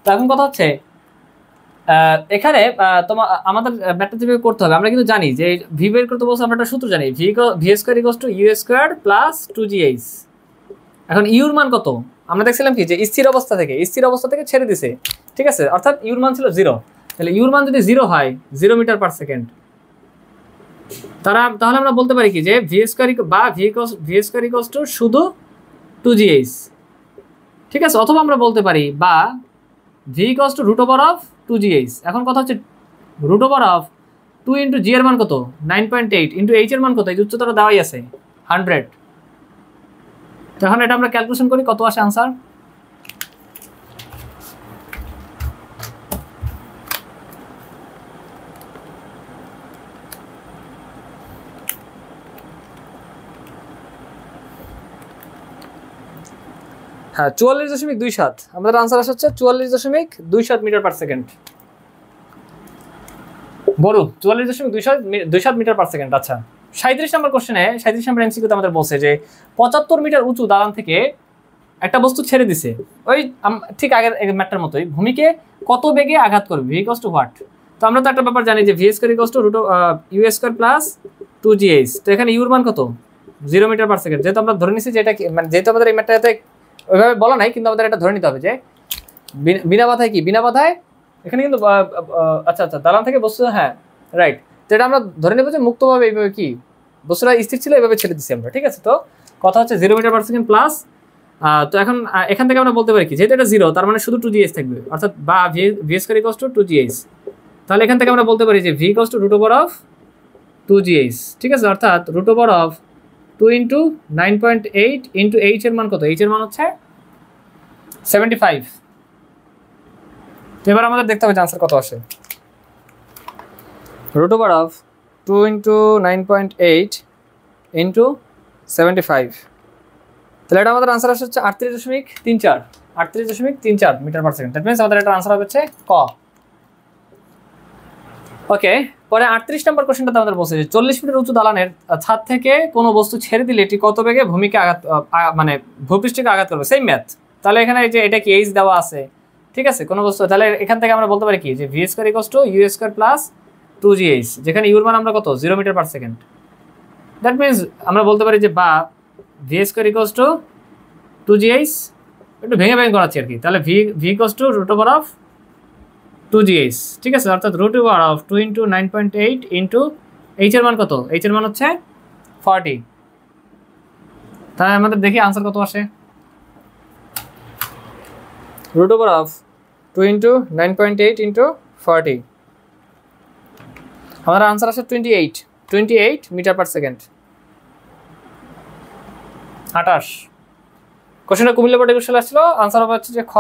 তো এখন কথা হচ্ছে এখানে আমাদের ব্যাটটা যেভাবে করতে হবে, আমরা কিন্তু জানি যে ভি বের করতে বলছে, আমরা একটা সূত্র জানি, v square equals to u square plus 2gh। এখন ইউর মান কত? আমরা দেখছিলাম কি যে স্থির অবস্থা থেকে ছেড়ে দিছে। ঠিক আছে, অর্থাৎ ইউর মান ছিল 0, তাহলে ইউর মান যদি 0 হয়, 0 মিটার পার সেকেন্ড, তাহলে আমরা বলতে পারি কি যে ভি স্কোয়ার বা ভি স্কোয়ার ইকুয়ালস টু শুধু 2gh। ঠিক আছে, অথবা আমরা বলতে পারি বা v equals to root over of 2gh। এখন কথা হচ্ছে root over of 2 into g এর মান কত 9.8 ইন্টু এইচ এর মান কত, এই উচ্চতাটা দেওয়াই আছে 100। তখন এটা আমরা ক্যালকুলেশন করি, কত আসে আনসার। হ্যাঁ 44.27, আমাদের আনসার আসছে 44.27 মিটার পার সেকেন্ড। বড় 44.27 মিটার পার সেকেন্ড। আচ্ছা 37 নম্বর কোশ্চেনে, 37 নম্বর এমসিকিউতে আমাদের বলছে যে 75 মিটার উঁচু দালান থেকে একটা বস্তু ছেড়ে দিছে, ওই ঠিক আগের ম্যাটার মতোই, ভূমিকে কত বেগে আঘাত করবে, ভি ইকুয়ালস টু হোয়াট। তো আমরা তো একটা ব্যাপার জানি যে v square equals to root u square plus 2gh। তো এখানে ইউর মান কত, 0 মিটার পার সেকেন্ড। যেহেতু আমরা ধরে নিছি যে এটা মানে যেহেতু আমাদের এই ম্যাটারটাতে ওইভাবে বলা নাই, কিন্তু আমাদের এটা ধরে নিতে হবে যে বিনা বাধায় কি, বিনা বাধায় এখানে কিন্তু আচ্ছা আচ্ছা দালান থেকে বস্তু, হ্যাঁ রাইট। তো এটা আমরা ধরে নেবো যে মুক্তভাবে এইভাবে কি বস্তুটা স্থির ছিল, এইভাবে ছেড়ে দিচ্ছি আমরা, ঠিক আছে। তো কথা হচ্ছে 0 মিটার পার সেকেন্ড প্লাস, তো এখন এখান থেকে আমরা বলতে পারি কি, যেহেতু এটা 0 তার মানে শুধু 2gh থাকবে, অর্থাৎ বা V square equals two 2gh। তাহলে এখান থেকে আমরা বলতে পারি যে v equals to root over of 2gh, ঠিক আছে। অর্থাৎ root over of 2 into 9.8 into h এর মান কত, এইচ এর মান হচ্ছে 75। তো এবার আমাদের দেখতে হবে যে আনসার কত আসে। Root over of 2 into 9.8 into 75, তাহলে এটা আমাদের আনসার আসছে 38.34 metre per second. That means আমাদের এটা আনসার হচ্ছে ক। ওকে, পরে 38 নম্বর কোশ্চেনটাতে আমাদের বলছে যে 40 মিটার উঁচু দালানের ছাদ থেকে কোনো বস্তু ছেড়ে দিলে এটি কত বেগে ভূমিকে আঘাত মানে ভূপৃষ্ঠকে আঘাত করবে, সেম ম্যাথ। তাহলে এখানে এই যে এটা কি এইচ দেওয়া আছে, ঠিক আছে, কোনো বস্তু, তাহলে এখান থেকে আমরা বলতে পারি কি যে v square equals to u square plus 2gh, যেখানে ইউর মান আমরা কত 0 metre per second. That means আমরা বলতে পারি যে বা V square equals two 2gh, একটু ভেঙে করাচ্ছি আর কি। তাহলে V equals to root over of 2gh, ঠিক আছে। অর্থাৎ root over of 2 into 9.8 into h এর মান কত, এইচ এর মান হচ্ছে 40। তাহলে আমাদের দেখি আনসার কত আসে। Root over of 2 into 9.8 into 40, আমাদের আনসার আসে 28 মিটার পার সেকেন্ড। 28 কোশ্চেনটা কুমিল্লা বোর্ডে কোশ্চেন আসছিল, আনসার হবে হচ্ছে যে খ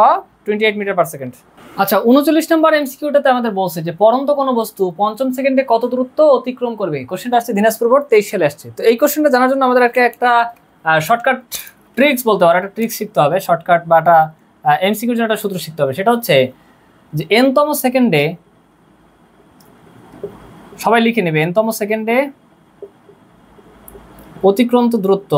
28 মিটার পার সেকেন্ড। আচ্ছা 39 নম্বর এমসিকিউটাতে আমাদের বলছে যে পরন্ত কোনো বস্তু 5 সেকেন্ডে কত দূরত্ব অতিক্রম করবে। কোশ্চেনটা আসছে দিনাজপুর বোর্ড 23 সালে আসছে। তো এই কোশ্চেনটা জানার জন্য আমাদের একটা শর্টকাট ট্রিক্স বলতে পারে, একটা ট্রিক্স শিখতে হবে, শর্টকাট বা একটা এমসিকিউর জন্য একটা সূত্র শিখতে হবে। সেটা হচ্ছে যে এনতম সেকেন্ডে, সবাই লিখে নেবে, এনতম সেকেন্ডে অতিক্রান্ত দূরত্ব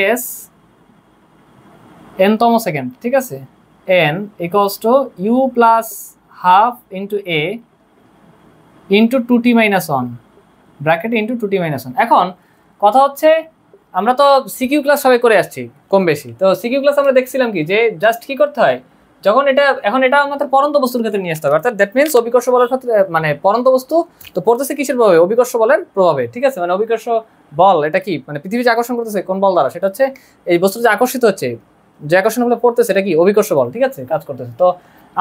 এস এনতম সেকেন্ড, ঠিক আছে। N equals to u plus half into a into 2t minus 1 bracket into 2t minus 1। এখন কথা হচ্ছে আমরা তো সিকিউ ক্লাস সবাই করে আসছি কম বেশি। তো সিকিউ ক্লাস আমরা দেখছিলাম কি যে জাস্ট কি করতে হয়, যখন এখন এটা আমাদের পরন্ত বস্তুর ক্ষেত্রে নিয়ে আসতে হবে, অর্থাৎ দ্যাট মিনস অভিকর্ষ বলের ক্ষেত্রে, মানে পরন্ত বস্তু তো পড়তেছে কিসের প্রভাবে, অভিকর্ষ বলের প্রভাবে, ঠিক আছে। মানে অভিকর্ষ বল এটা কি, মানে পৃথিবী যে আকর্ষণ করতেছে কোন বল দ্বারা, সেটা হচ্ছে এই বস্তু যে আকর্ষিত হচ্ছে, যে আকর্ষণগুলো পড়তেছে এটা কি অভিকর্ষ বল, ঠিক আছে, কাজ করতেছে। তো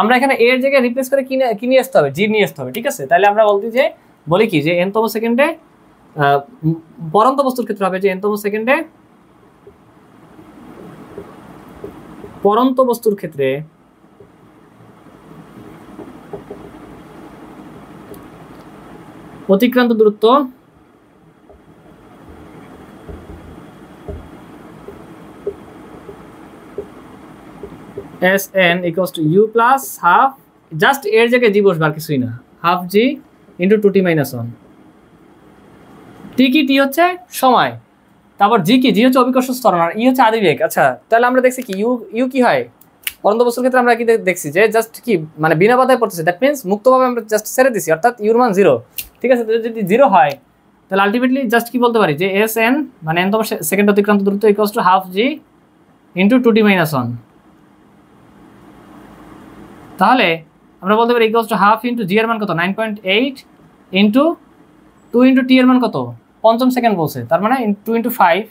আমরা এখানে এর জায়গায় রিপ্লেস করে কি নিয়ে আসতে হবে, জি নিয়ে আসতে হবে, ঠিক আছে। তাহলে আমরা বলি কি যে এনতম সেকেন্ডে পরন্ত বস্তুর ক্ষেত্রে হবে যে এনতম সেকেন্ডে পরন্ত বস্তুর ক্ষেত্রে অতিক্রান্ত দূরত্ব s n equals to u plus half, just এর জায়গায় জি বসবে আর কিছুই না, half g into 2t minus 1। T হচ্ছে সময়, তারপর জি হচ্ছে অভিকর্ষ ত্বরণ, আর ই হচ্ছে আদিবেগ। আচ্ছা তাহলে আমরা দেখছি কি ইউ কি হয় পরন্ত বস্তুর ক্ষেত্রে, আমরা কি দেখছি যে জাস্ট কি মানে বিনা বাধায় পড়তেছে, দ্যাট মিনস মুক্তভাবে আমরা জাস্ট ছেড়ে দিছি, অর্থাৎ ইউর মান 0, ঠিক আছে। যদি 0 হয় তাহলে আলটিমেটলি জাস্ট কি বলতে পারি যে এস এন মানে এনতম সেকেন্ড অতিক্রান্ত দূরত্ব equals to half g into 2t minus 1। তাহলে আমরা বলতে পারি equals to half into g এর মান কত 9.8 ইন্টু 2 ইন্টু টি এর মান কত 5 সেকেন্ড বলছে, তার মানে 2 ইন্টু 5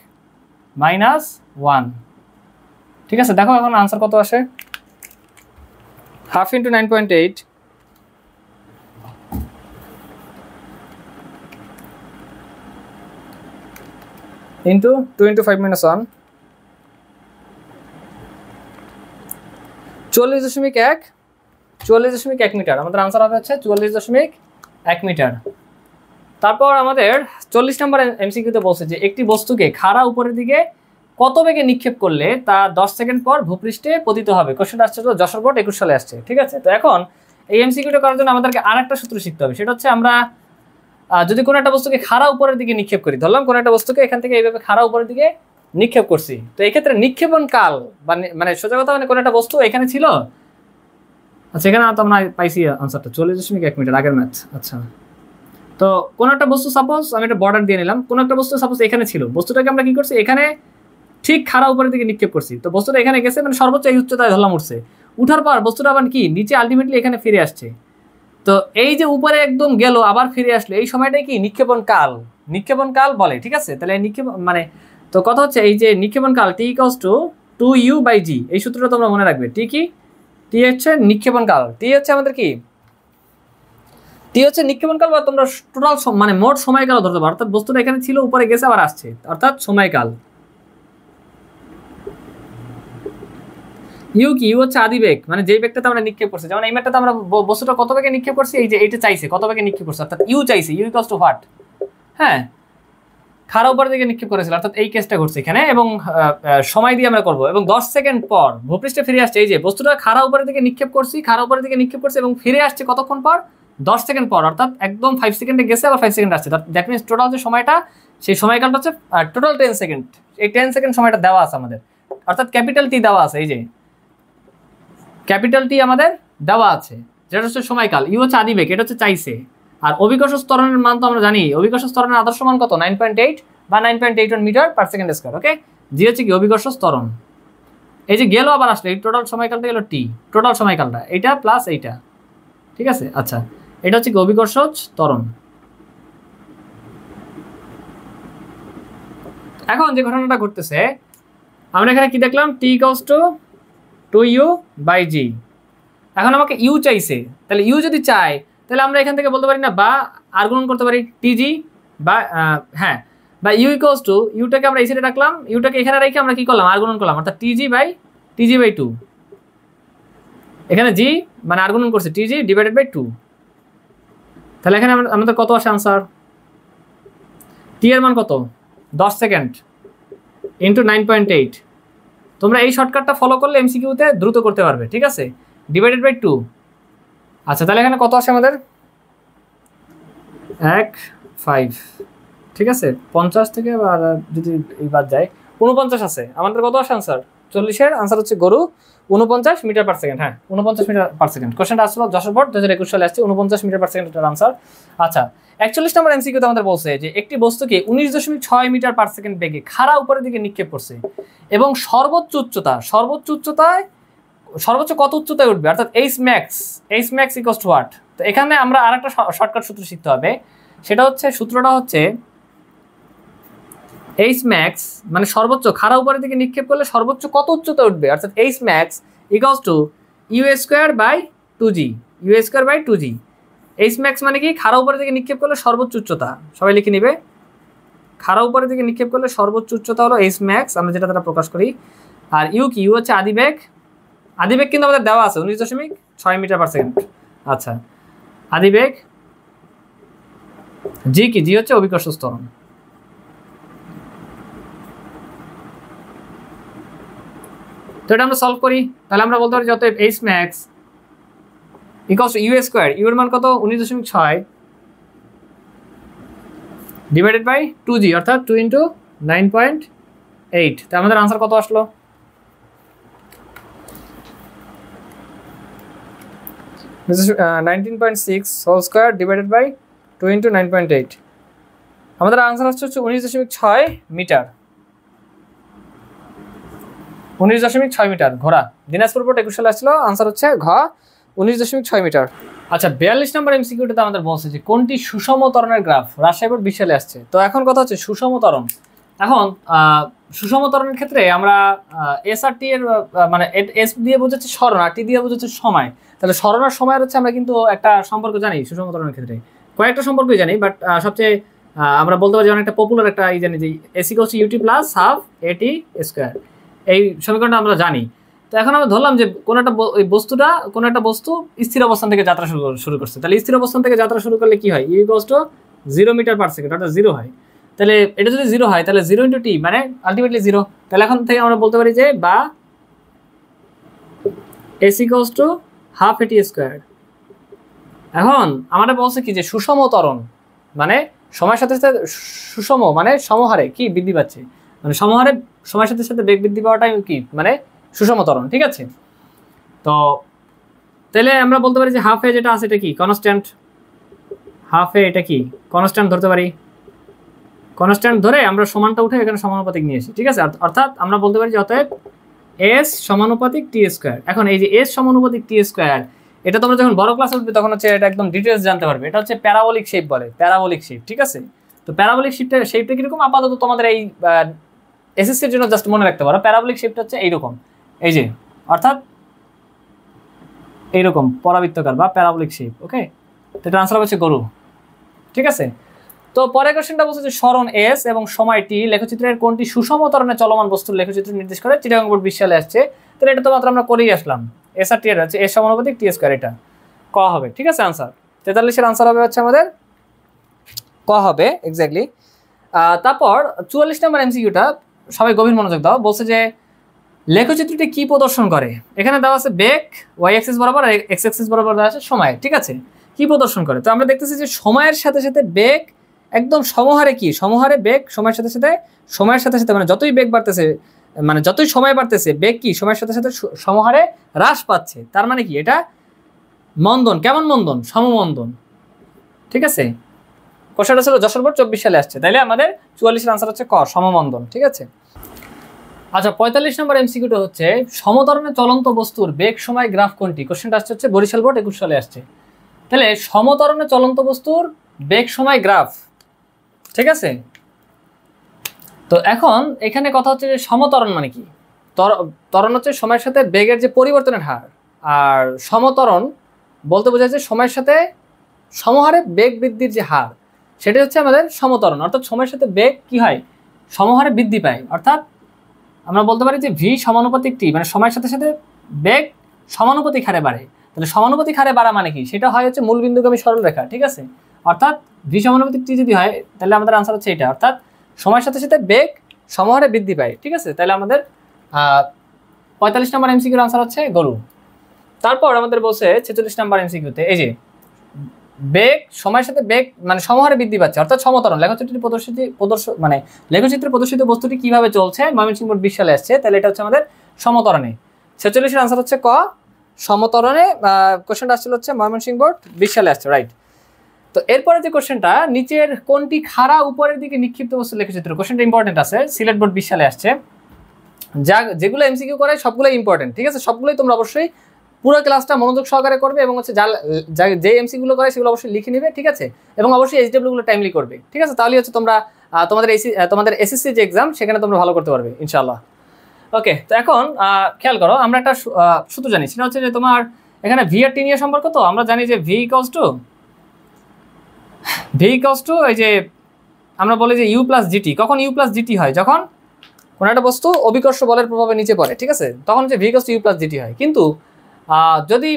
মাইনাস 1, ঠিক আছে। দেখো এখন আনসার কত আসে, half into 9.8 into 2 into 5 minus 1, 44.1 metre. আমাদের আনসার হবে হচ্ছে 44.1 মিটার। তারপর আমাদের 40 নম্বর এমসিকিউতে বলছে যে একটি বস্তুকে খাড়া উপরের দিকে কত বেগে নিক্ষেপ করলে তা 10 সেকেন্ড পর ভূপৃষ্ঠে পতিত হবে। কোশ্চেনটা আসছে যশোর বোর্ড 21 সালে আসছে, ঠিক আছে। তো এখন এই এমসিকিউটা করার জন্য আমাদেরকে আরেকটা সূত্র শিখতে হবে, সেটা হচ্ছে আমরা যদি কোনো একটা বস্তুকে খাড়া উপরের দিকে নিক্ষেপ করি, ধরলাম কোনো একটা বস্তুকে এখান থেকে এইভাবে খাড়া উপরের দিকে নিক্ষেপ করছি, তো এই ক্ষেত্রে নিক্ষেপণ কাল মানে সোজা কথা মানে কোনো একটা বস্তু এখানে ছিল, আচ্ছা এখানে তো আমরা পাইছি আনসারটা 40.1 মিটার, আগের ম্যাথ। আচ্ছা, তো কোনো একটা বস্তু সাপোজ আমি একটা বর্ডার দিয়ে নিলাম, কোনো একটা বস্তু সাপোজ এখানে ছিল, বস্তুটাকে আমরা কি করছি এখানে ঠিক খাড়া উপরের দিকে নিক্ষেপ করছি, তো বস্তুটা এখানে গেছে মানে সর্বোচ্চ এই উচ্চতায় ধরলাম উঠছে, উঠার পর বস্তুটা আবার কি নিচে আলটিমেটলি এখানে ফিরে আসছে। তো এই যে উপরে একদম গেল আবার ফিরে আসলো, এই সময়টাই কি নিক্ষেপণ কাল, নিক্ষেপণ কাল বলে, ঠিক আছে। তাহলে নিক্ষেপণ মানে তো কথা হচ্ছে এই যে নিক্ষেপণ কাল টি ইকুয়ালস টু 2u/g, এই সূত্রটা তোমরা মনে রাখবে। টি কি? টি হচ্ছে নিক্ষেপণ কাল, টি হচ্ছে আমাদের কি, টি হচ্ছে নিক্ষেপণ কাল, বা তোমরা টোটাল মানে মোট সময়কাল ধরতে পারো, অর্থাৎ বস্তুটা এখানে ছিল উপরে গেছে আবার আসছে, অর্থাৎ সময়কাল। ইউ কি? ইউ হচ্ছে আদিবেগ, মানে যেই বেগটাতে আমরা নিক্ষেপ করছি, যেমন এই ম্যাটটাতে আমরা বস্তুটা কত বেগে নিক্ষেপ করছি, এই যে এইটা চাইছে কত বেগে নিক্ষেপ করছে, অর্থাৎ ইউ চাইছে, ইউ ইকুয়ালস টু হোয়াট, হ্যাঁ খাড়া উপরের দিকে নিক্ষেপ করেছিল, অর্থাৎ এই কেসটা ঘটছে এখানে, এবং সময় দিয়ে আমরা করব, এবং 10 সেকেন্ড পর ভূপৃষ্ঠে ফিরে আসছে। এই যে বস্তুটা খাড়া উপরের দিকে নিক্ষেপ করছি, খাড়া উপরের দিকে নিক্ষেপ করছে এবং ফিরে আসছে কতক্ষণ পর, 10 সেকেন্ড পর, অর্থাৎ একদম 5 সেকেন্ডে গেছে আবার 5 সেকেন্ড আসছে, দ্যাট মিনস টোটাল যে সময়টা সেই সময়কালটা হচ্ছে টোটাল 10 সেকেন্ড। এই 10 সেকেন্ড সময়টা দেওয়া আছে আমাদের, অর্থাৎ ক্যাপিটাল টি দেওয়া আছে, এই যে ক্যাপিটাল টি আমাদের দেওয়া আছে, যেটা হচ্ছে সময়কাল। ইউ হচ্ছে আদিবেগ, এটা হচ্ছে চাইছে। আর অভিকর্ষ ত্বরণের মান তো আমরা জানি, অভিকর্ষ ত্বরণের আদর্শ মান কত, 9.8 বা 9.81 মিটার পার সেকেন্ড স্কয়ার। ওকে, জি হচ্ছে কি অভিকর্ষ ত্বরণ। এই যে গেল আবার আসলে, এই টোটাল সময়কালটা গেল টি, টোটাল সময়কালটা এইটা প্লাস এইটা, ঠিক আছে। আচ্ছা, এটা হচ্ছে কি অভিকর্ষ ত্বরণ। এখন যে ঘটনাটা ঘটতেছে আমরা এখানে কি দেখলাম, টি ইকুয়ালস টু 2u/g। এখন আমাকে ইউ চাইছে, তাহলে ইউ যদি চাই তাহলে আমরা এখান থেকে বলতে পারি না, বা আর গুণন করতে পারি টিজি, বা হ্যাঁ, বা ইউ ইকুয়ালস টু, ইউটাকে আমরা এই সাইডে রাখলাম, ইউটাকে এখানে রেখে আমরা কি করলাম আর গুণন করলাম, অর্থাৎ টিজি/2। এখানে জি মানে আর গুণন করছে টিজি ডিভাইডেড বাই 2। তাহলে এখানে আমাদের কত আসে আনসার, টি এর মান কত 10 সেকেন্ড ইন্টু 9.8। তোমরা এই শর্টকাটটা ফলো করলে এমসিকিউতে দ্রুত করতে পারবে, ঠিক আছে, ডিভাইডেড বাই 2। আচ্ছা, তাহলে এখানে কত আসে আমাদের 1.5, ঠিক আছে। 50 থেকে যদি এই বাদ যায় 49 আছে, আমাদের কত আসে আনসার 40-এর আনসার হচ্ছে গরু 49 মিটার পার সেকেন্ড, হ্যাঁ 49 মিটার পার সেকেন্ড। কোশ্চেনটা আসলো যশোর বোর্ড 2021 সালে আসছে, 49 মিটার পার সেকেন্ড এর আনসার। আচ্ছা, 41 নম্বর এমসিকিউতে আমাদের বলছে যে একটি বস্তুকে 19.6 মিটার পার সেকেন্ড বেগে খাড়া উপরের দিকে নিক্ষেপ করছে এবং সর্বোচ্চ উচ্চতায় সর্বোচ্চ কত উচ্চতায় উঠবে, অর্থাৎ H max equals two what. তো এখানে আমরা আরেকটা শর্টকাট সূত্র শিখতে হবে, সেটা হচ্ছে সূত্রটা হচ্ছে এইচ ম্যাক্স মানে সর্বোচ্চ খাড়া উপরের দিকে নিক্ষেপ করলে সর্বোচ্চ কত উচ্চতায় উঠবে, অর্থাৎ H max equals two u²/2g। H max মানে কি, খাড়া উপরের দিকে নিক্ষেপ করলে সর্বোচ্চ উচ্চতা, সবাই লিখে নিবে, খাড়া উপরের দিকে নিক্ষেপ করলে সর্বোচ্চ উচ্চতা হলো এইচ ম্যাক্স, আমরা যেটা দ্বারা প্রকাশ করি। আর ইউ কি, ইউ হচ্ছে আদিবেগ কিন্তু আমাদের দেওয়া আছে 19.6 মিটার পার সেকেন্ড। আচ্ছা, আদিবেগ। জি কি, জি হচ্ছে অভিকর্ষ ত্বরণ। তো এটা আমরা সলভ করি, তাহলে আমরা বলতে পারি যত h max equals to u², u এর মান কত 19.6 ডিভাইডেড বাই 2g, অর্থাৎ 2 × 9.8। তো আমাদের আনসার কত আসলো, 19.6 হোল স্কয়ার ডিভাইডেড বাই 2 × 9.8। আমাদের আনসার হচ্ছে 19.6 মিটার, 19.6 মিটার। ঘোড়া দিনাজপুর বোর্ড 21 সালে আসছিল, আনসার হচ্ছে ঘ 19.6 মিটার। আচ্ছা, 42 নম্বর এমসিকিউতে আমাদের বলছে যে কোনটি সুষম ত্বরণের গ্রাফ, রাজশাহী বোর্ড 20 সালে আসছে। তো এখন কথা হচ্ছে সুষম ত্বরণ। এখন সুষম ত্বরণের ক্ষেত্রে আমরা এস আর টি এর মানে এস দিয়ে বোঝাচ্ছে সরণ আর টি দিয়ে বোঝাচ্ছে সময়। তাহলে সরণ আর সময়ের হচ্ছে আমরা কিন্তু একটা সম্পর্ক জানি সুষম ত্বরণের ক্ষেত্রে, কয়েকটা সম্পর্কই জানি, বাট সবচেয়ে আমরা বলতে পারি অনেকটা পপুলার একটা এই জানি যে s equals to u t plus half a t square, এই সমীকরণটা আমরা জানি। তো এখন আমরা ধরলাম যে কোনো একটা বস্তু স্থির অবস্থান থেকে যাত্রা শুরু করছে, তাহলে স্থির অবস্থান থেকে যাত্রা শুরু করলে কি হয়, u equals to 0 metre per second, অর্থাৎ 0 হয়। তাহলে এটা যদি 0 হয় তাহলে 0 × t মানে আলটিমেটলি 0। তাহলে এখন থেকে আমরা বলতে পারি যে বা s = ½ at²। এখন আমাদের বলছে কি যে সুষম ত্বরণ মানে সময়ের সাথে সাথে সুষম মানে সমহারে কি বৃদ্ধি পাচ্ছে, মানে সমহারে সময়ের সাথে সাথে বেগ বৃদ্ধি পাওয়াটাই কি মানে সুষম ত্বরণ, ঠিক আছে। তো তাহলে আমরা বলতে পারি যে হাফ এ যেটা আছে এটা কি কনস্ট্যান্ট, হাফ এ এটা কি কনস্ট্যান্ট ধরতে পারি, কনস্ট্যান্ট ধরে আমরা সমানটা উঠে এখানে সমানুপাতিক নিয়ে আসি, ঠিক আছে। অর্থাৎ আমরা বলতে পারি যে অতএব s সমানুপাতিক t²। এখন এই যে s সমানুপাতিক t², এটা তোমরা যখন বড় ক্লাসে উঠবে তখন হচ্ছে এটা একদম ডিটেলস জানতে পারবে। এটা হচ্ছে প্যারাবোলিক শেপ বলে, প্যারাবোলিক শেপ, ঠিক আছে। তো প্যারাবোলিক শেপটা কিরকম আপাতত তোমাদের এই এসএসসির জন্য জাস্ট মনে রাখতে পারো। প্যারাবোলিক শেপটা হচ্ছে এইরকম, এই যে অর্থাৎ এইরকম পরাবৃত্তাকার বা প্যারাবোলিক শেপ। ওকে, তো এটা আনসার হচ্ছে গরু, ঠিক আছে। তো পরের কোশ্চেনটা বলছে যে সরণ s এবং সময় t লেখচিত্রের কোনটি সুষম ত্বরণে চলমান বস্তুর লেখচিত্র নির্দেশ করে, চিটাগাং বোর্ড 20 সালে আসছে। তাহলে এটা তো মাত্র আমরা করেই আসলাম, s আর t এর হচ্ছে s সমানুপাতিক t², এটা ক হবে, ঠিক আছে। আনসার 43 এর আনসার হবে হচ্ছে আমাদের ক হবে এক্স্যাক্টলি। তারপর 44 নম্বর এমসিকিউটা সবাই গভীর মনোযোগ দাও। বলছে যে লেখচিত্রটি কি প্রদর্শন করে, এখানে দেওয়া আছে বেগ y অ্যাক্সিস বরাবর আর x অ্যাক্সিস বরাবর দেওয়া আছে সময়, ঠিক আছে। কি প্রদর্শন করে, তো আমরা দেখতেছি যে সময়ের সাথে সাথে বেগ একদম সমহারে কি সমহারে বেগ সময়ের সাথে সাথে মানে যতই বেগ বাড়তেছে মানে যতই সময় বাড়তেছে বেগ কি সময়ের সাথে সাথে সমহারে হ্রাস পাচ্ছে। তার মানে কি এটা মন্দন, কেমন মন্দন, সমমন্দন, ঠিক আছে। কোশ্চেনটা ছিল যশোর বোর্ড 24 সালে আসছে, তাইলে আমাদের 44 এর আনসার হচ্ছে ক সমমন্দন, ঠিক আছে। আচ্ছা 45 নম্বর এমসিকিউটা হচ্ছে সমতরণে চলন্ত বস্তুর বেগ সময় গ্রাফ কোনটি, কোশ্চেনটা আসছে হচ্ছে বরিশাল বোর্ড 21 সালে আসছে। তাহলে সমতরণে চলন্ত বস্তুর বেগ সময় গ্রাফ, ঠিক আছে। তো এখন এখানে কথা হচ্ছে যে সমতরণ মানে কি, ত্বরণ হচ্ছে সময়ের সাথে বেগের যে পরিবর্তনের হার, আর সমতরণ বলতে বোঝায় যে সময়ের সাথে সমহারে বেগ বৃদ্ধির যে হার, সেটা হচ্ছে আমাদের সমতরণ। অর্থাৎ সময়ের সাথে বেগ কি হয় সমহারে বৃদ্ধি পায়, অর্থাৎ আমরা বলতে পারি যে ভি সমানুপাতিক টি মানে সময়ের সাথে সাথে বেগ সমানুপাতিক হারে বাড়ে। তাহলে সমানুপাতিক হারে বাড়া মানে কি, সেটা হয় হচ্ছে মূল বিন্দুগামী সরলরেখা, ঠিক আছে। অর্থাৎ ভি সমানুপাতিক টি যদি হয় তাহলে আমাদের আনসার হচ্ছে এটা, অর্থাৎ সময়ের সাথে সাথে বেগ সমহারে বৃদ্ধি পায়, ঠিক আছে। তাহলে আমাদের 45 নম্বর এমসিকিউর আনসার হচ্ছে গরু। তারপর আমাদের বলছে 46 নম্বর এমসিকিউতে এই যে বেগ সময়ের সাথে বেগ মানে সমহারে বৃদ্ধি পাচ্ছে, অর্থাৎ সমতরণ লেখচিত্রে প্রদর্শিত বস্তুটি কিভাবে চলছে, ময়মনসিংহ বোর্ড 20 সালে আসছে। তাহলে এটা হচ্ছে আমাদের সমতরণে। 46 এর আনসার হচ্ছে ক সমতরণে। কোশ্চেনটা আসলে হচ্ছে ময়মনসিংহ বোর্ড 20 সালে আসছে, রাইট। তো এরপরে যে কোশ্চেনটা নিচের কোনটি খাড়া উপরের দিকে নিক্ষিপ্ত বস্তু লেখচিত্র, কোশ্চেনটা ইম্পর্টেন্ট আছে, সিলেট বোর্ড 20 সালে আসছে। যেগুলো এমসিকিউ করে সবগুলোই ইম্পর্টেন্ট, ঠিক আছে। সবগুলোই তোমরা অবশ্যই পুরো ক্লাসটা মনোযোগ সহকারে করবে এবং হচ্ছে যে এমসিগুলো করে সেগুলো অবশ্যই লিখে নেবে, ঠিক আছে। এবং অবশ্যই এইচডব্লিউগুলো টাইমলি করবে, ঠিক আছে। তাহলে হচ্ছে তোমরা তোমাদের এসএসসি যে এক্সাম সেখানে তোমরা ভালো করতে পারবে ইনশাআল্লাহ। ওকে, তো এখন খেয়াল করো, আমরা একটা সূত্র জানি, সেটা হচ্ছে যে তোমার এখানে ভি আর টি নিয়ে সম্পর্ক। তো আমরা জানি যে ভি ইকুয়ালস টু এই যে আমরা বলি যে ইউ প্লাস জিটি। কখন ইউ প্লাস জিটি হয়, যখন কোনো একটা বস্তু অভিকর্ষ বলের প্রভাবে নিচে পড়ে, ঠিক আছে, তখন হচ্ছে v equals to u plus g t হয়। কিন্তু যদি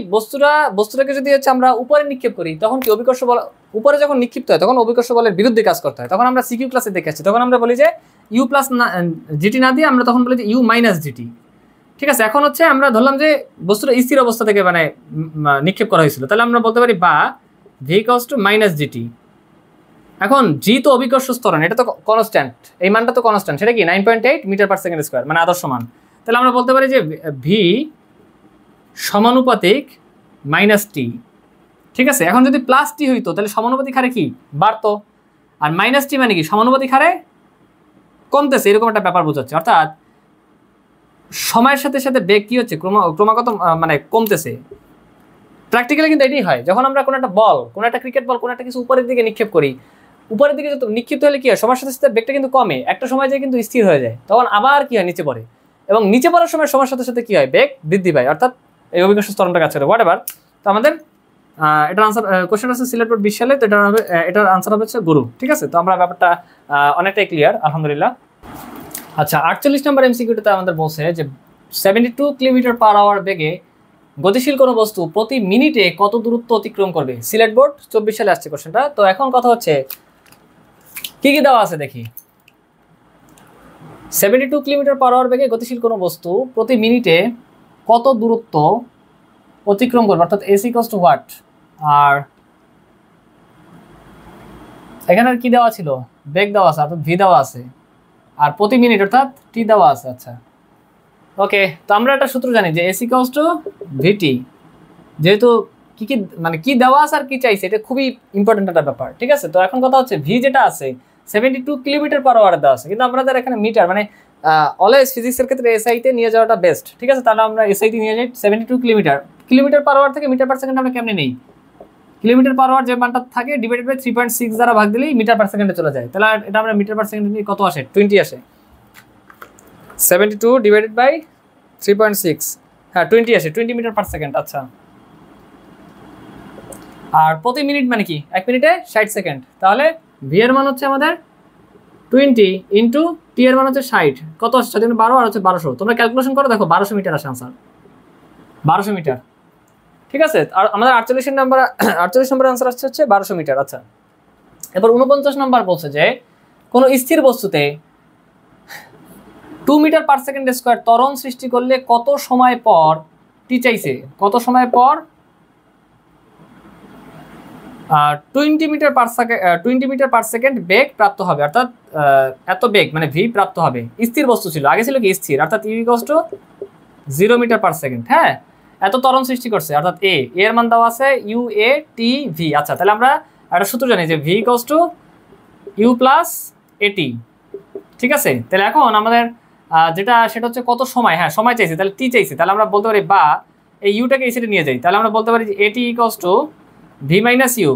বস্তুটাকে যদি হচ্ছে আমরা উপরে নিক্ষেপ করি, তখন কি অভিকর্ষ বল উপরে যখন নিক্ষিপ্ত হয় তখন অভিকর্ষ বলের বিরুদ্ধে কাজ করতে হয়। তখন আমরা সিকিউ ক্লাসে দেখে আসছি, তখন আমরা বলি যে ইউ প্লাস জিটি না দিয়ে আমরা তখন বলি যে ইউ মাইনাস জিটি, ঠিক আছে। এখন হচ্ছে আমরা ধরলাম যে বস্তুটা স্থির অবস্থা থেকে মানে নিক্ষেপ করা হয়েছিল, তাহলে আমরা বলতে পারি বা v equals two minus GT. এখন জি তো অভিকর্ষ ত্বরণ, এটা তো কনস্ট্যান্ট, এই মানটা তো কনস্ট্যান্ট, সেটা কি 9.8 মিটার পার সেকেন্ড স্কোয়ার মানে আদর্শ মান। তাহলে আমরা বলতে পারি যে ভি সমানুপাতিক মাইনাস টি, ঠিক আছে। এখন যদি প্লাস টি হইতো তাহলে সমানুপাতিক হারে কি বাড়তো, আর মাইনাস টি মানে কি সমানুপাতিক হারে কমতেছে, এরকম একটা ব্যাপার বোঝাচ্ছে। অর্থাৎ সময়ের সাথে সাথে বেগ কি হচ্ছে ক্রমাগত মানে কমতেছে। প্র্যাকটিক্যালি কিন্তু এটাই হয়, যখন আমরা কোনো একটা বল, কোনো একটা ক্রিকেট বল, কোনো একটা কিছু উপরের দিকে নিক্ষেপ করি, উপরের দিকে নিক্ষিপ্ত হলে কি হয় সময়ের সাথে সাথে বেগটা কিন্তু কমে, একটা সময় যায় কিন্তু স্থির হয়ে যায়, তখন আবার কি হয় নিচে পড়ে, এবং নিচে পড়ার সময় সময়ের সাথে সাথে কি হয় বেগ বৃদ্ধি পায়, অর্থাৎ এই অভিকর্ষ ত্বরণটা কাজ করে হোয়াট এভার। তো আমাদের এটার আনসার কোশ্চেন আছে সিলেট বোর্ড 20 সালে, তো এটার আনসার হবে হচ্ছে গরু, ঠিক আছে। তো আমরা ব্যাপারটা অনেকটাই ক্লিয়ার আলহামদুলিল্লাহ। আচ্ছা 48 নম্বর এমসিকিউটাতে আমাদের বলছে যে 72 কিলোমিটার পার আওয়ার বেগে গতিশীল কোনো বস্তু প্রতি মিনিটে কত দূরত্ব অতিক্রম করবে, সিলেট বোর্ড 24 সালে আসছে কোশ্চেনটা। তো এখন কথা হচ্ছে কি কি দেওয়া আছে দেখি। 72 কিলোমিটার/আওয়ার বেগে গতিশীল কোনো বস্তু প্রতি মিনিটে কত দূরত্ব অতিক্রম করবে, অর্থাৎ এস ইকুয়ালস টু হোয়াট। আর এখানে কি দেওয়া ছিল, বেগ দেওয়া আছে অর্থাৎ ভি দেওয়া আছে, আর প্রতি মিনিট অর্থাৎ টি দেওয়া আছে। আচ্ছা ওকে, তো আমরা একটা সূত্র জানি যে এস ইকুয়ালস টু ভিটি, যেহেতু কি কি মানে কি দেওয়া আছে আর কি চাইছে এটা খুবই ইম্পর্টেন্ট একটা ব্যাপার, ঠিক আছে। তো এখন কথা হচ্ছে ভি যেটা আছে 72 কিলোমিটার/আওয়ার দেওয়া আছে, কিন্তু আমাদের এখানে মিটার মানে অলওয়েজ ফিজিক্সের ক্ষেত্রে এসআইতে নিয়ে যাওয়াটা বেস্ট, ঠিক আছে। তাহলে আমরা এসআইতে নিয়ে যাই 72 কিলোমিটার/আওয়ার থেকে মিটার/সেকেন্ড আমরা কেমনে নেই, কিলোমিটার/আওয়ার যে মানটা থাকে ডিভাইডেড বাই 3.6 দ্বারা ভাগ দিলেই মিটার/সেকেন্ডে চলে যায়। তাহলে এটা আমরা মিটার/সেকেন্ডে নিয়ে কত আসে, 20 আসে। 72 ডিভাইডেড বাই 3.6, হ্যাঁ 20 আসে, 20 মিটার/সেকেন্ড। আচ্ছা, আর প্রতি মিনিট মানে কি, 1 মিনিটে 60 সেকেন্ড। তাহলে ভি এর মান হচ্ছে আমাদের 20 ইন্টু টি এর মান হচ্ছে 60, কত আসছে 12 আর হচ্ছে 1200। তোমরা ক্যালকুলেশন করো, দেখো 1200 মিটার আসে আনসার, 1200 মিটার, ঠিক আছে। আর আমাদের 48 নম্বর আনসার আসছে হচ্ছে 1200 মিটার। আচ্ছা, এবার 49 নম্বর বলছে যে কোনো স্থির বস্তুতে 2 মিটার/সেকেন্ড² ত্বরণ সৃষ্টি করলে কত সময় পর টি চাইছে, কত সময় পর 20 মিটার/সেকেন্ড বেগ প্রাপ্ত হবে, অর্থাৎ এত বেগ মানে ভি প্রাপ্ত হবে। স্থির বস্তু ছিল, আগে ছিল কি স্থির, অর্থাৎ ইউ ইকুয়ালস টু 0 মিটার/সেকেন্ড। হ্যাঁ, এত ত্বরণ সৃষ্টি করছে, অর্থাৎ এর মান দেওয়া আছে ইউ এ টি ভি। আচ্ছা, তাহলে আমরা একটা সূত্র জানি যে v equals to u plus a t, ঠিক আছে। তাহলে এখন আমাদের যেটা সেটা হচ্ছে কত সময়, হ্যাঁ সময় চাইছে, তাহলে টি চাইছে, তাহলে আমরা বলতে পারি বা এই ইউটাকে এই সাইডে নিয়ে যাই, তাহলে আমরা বলতে পারি যে এটি equals to V minus U,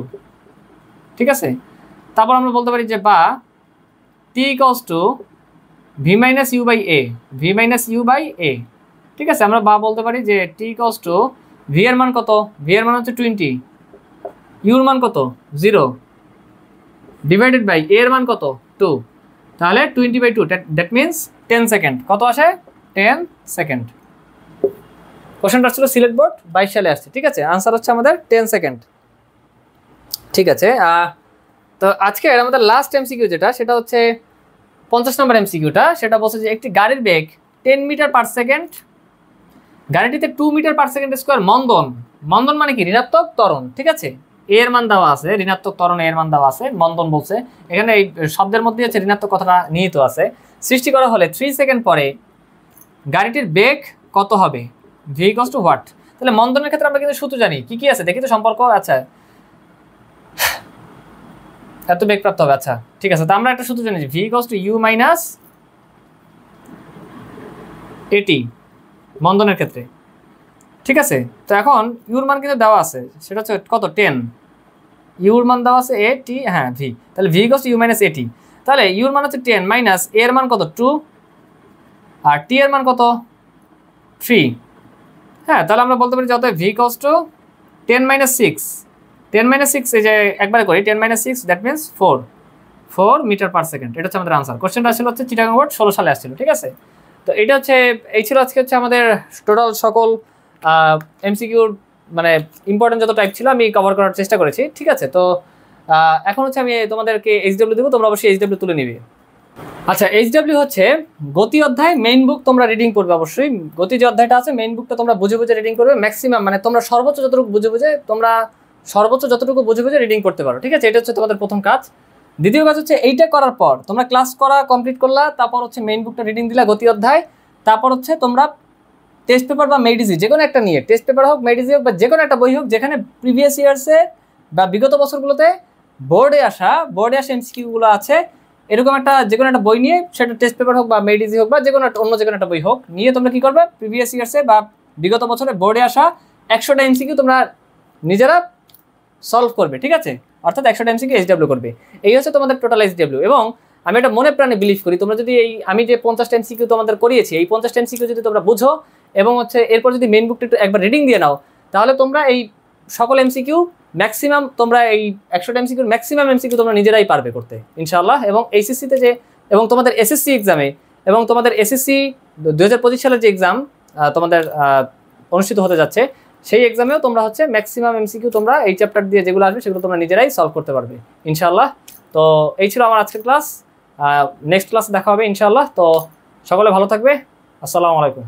ঠিক আছে। তারপর আমরা বলতে পারি যে বা T equals to V minus U by A, V minus U by A, ঠিক আছে। আমরা বা বলতে পারি যে টি ইকুয়ালস টু ভি এর মান কত, ভি এর মান হচ্ছে 20, ইউর মান কত 0, ডিভাইডেড বাই এর মান কত 2, তাহলে 20/2, দ্যাট মিনস 10 সেকেন্ড। কত আসে 10 সেকেন্ড। কোশ্চেনটা ছিল সিলেট বোর্ড 22 সালে আসছে, ঠিক আছে। আনসার হচ্ছে আমাদের 10 সেকেন্ড, ঠিক আছে। তো আজকে আমাদের লাস্ট এমসিকিউ যেটা সেটা হচ্ছে 50 নম্বর এমসিকিউটা, সেটা বলছে যে একটি গাড়ির বেগ 10 মিটার/সেকেন্ড, গাড়িটিতে 2 মিটার/সেকেন্ড² মন্দন মানে কি ঋণাত্মক ত্বরণ, ঠিক আছে। এর মান দেওয়া আছে, ঋণাত্মক ত্বরণ এর মান দেওয়া আছে, মন্দন বলছে এখানে, এই শব্দের মধ্যে হচ্ছে ঋণাত্মক কথাটা নিহিত আছে। সৃষ্টি করা হলে 3 সেকেন্ড পরে গাড়িটির বেগ কত হবে, ভি ইকুয়ালস টু হোয়াট। তাহলে মন্দনের ক্ষেত্রে আমরা কিন্তু সূত্র জানি, কি কি আছে দেখি তো সম্পর্ক। আচ্ছা, এত বেগ প্রাপ্ত হবে, আচ্ছা ঠিক আছে। তো আমরা একটা সূত্র জানি যে v equals to you minus a t মন্দনের ক্ষেত্রে, ঠিক আছে। তো এখন ইউর মান কিন্তু দেওয়া আছে, সেটা হচ্ছে কত 10, ইউর মান দেওয়া আছে এ টি, হ্যাঁ ভি, তাহলে V equals to you minus a t. তাহলে ইউর মান হচ্ছে 10 মাইনাস এর মান কত 2, আর টি এর মান কত 3, হ্যাঁ। তাহলে আমরা বলতে পারি যে অতএব ভি ইকুয়ালস টু 10 - 6, 10 - 6 এই যে একবারে করি 10 - 6, দ্যাট মিনস 4 মিটার/সেকেন্ড। এটা হচ্ছে আমাদের আনসার। কোশ্চেনটা আসলে হচ্ছে চিটাগাং বোর্ড 16 সালে আসছিল, ঠিক আছে। তো এটা হচ্ছে এই ছিল আজকে হচ্ছে আমাদের টোটাল সকল এমসিকিউর মানে ইম্পর্টেন্ট যত টাইপ ছিল আমি কভার করার চেষ্টা করেছি, ঠিক আছে। তো এখন হচ্ছে আমি তোমাদেরকে এইচডব্লিউ দেবো, তোমরা অবশ্যই এইচডব্লিউ তুলে নিবে। আচ্ছা, এইচডব্লিউ হচ্ছে গতি অধ্যায়, মেইন বুক তোমরা রিডিং করবে অবশ্যই। গতি যে অধ্যায়টা আছে মেইন বুকটা তোমরা বুঝে বুঝে রিডিং করবে, ম্যাক্সিমাম মানে তোমরা সর্বোচ্চ যতটুকু বুঝে বুঝে রিডিং করতে পারো, ঠিক আছে। এটা হচ্ছে তোমাদের প্রথম কাজ। দ্বিতীয় কাজ হচ্ছে এইটা করার পর তোমরা ক্লাস করা কমপ্লিট করলা, তারপর হচ্ছে মেইন বুকটা রিডিং দিলা গতি অধ্যায়, তারপর হচ্ছে তোমরা টেস্ট পেপার বা মেডিসি যে কোনো একটা নিয়ে, টেস্ট পেপার হোক মেডিসি হোক বা যে কোনো একটা বই হোক যেখানে প্রিভিয়াস ইয়ার্সে বা বিগত বছরগুলোতে বোর্ডে আসা এমসিকিউগুলো আছে, এরকম একটা যে কোনো একটা বই নিয়ে, সেটা টেস্ট পেপার হোক বা মেডিসি হোক বা যে কোনো অন্য যে কোনো একটা বই হোক নিয়ে তোমরা কি করবে, প্রিভিয়াস ইয়ার্সে বা বিগত বছরে বোর্ডে আসা 100টা এমসিকিউ তোমরা নিজেরা সলভ করবে, ঠিক আছে। অর্থাৎ 100টা এমসিকিউ এইচডব্লিউ করবে। এই হচ্ছে তোমাদের টোটাল এইচডব্লিউ। এবং আমি এটা মনে প্রাণে বিলিভ করি, তোমরা যদি আমি যে 50টা এমসিকিউ তোমাদের করিয়েছি, এই 50টা এমসিকিউ যদি তোমরা বুঝো এবং হচ্ছে এরপর যদি মেইন বুকটা একটু একবার রিডিং দিয়ে নাও, তাহলে তোমরা এই সকল এমসিকিউ ম্যাক্সিমাম তোমরা এই 100টা এমসিকিউর ম্যাক্সিমাম এমসিকিউ তোমরা নিজেরাই পারবে করতে ইনশাআল্লাহ। এবং এইচএসসিতে যে এবং তোমাদের এসএসসি এক্সামে এবং তোমাদের এসএসসি 2025 সালের যে এক্সাম তোমাদের অনুষ্ঠিত হতে যাচ্ছে, সেই এক্সামেও তোমরা হচ্ছে ম্যাক্সিমাম এমসিকিউ তোমরা এই চ্যাপ্টার দিয়ে যেগুলো আসবে সেগুলো তোমরা নিজেরাই সলভ করতে পারবে ইনশাআল্লাহ। তো এই ছিল আমার আজকের ক্লাস। নেক্সট ক্লাসে দেখা হবে ইনশাআল্লাহ। তো সকলে ভালো থাকবে। আসসালামু আলাইকুম।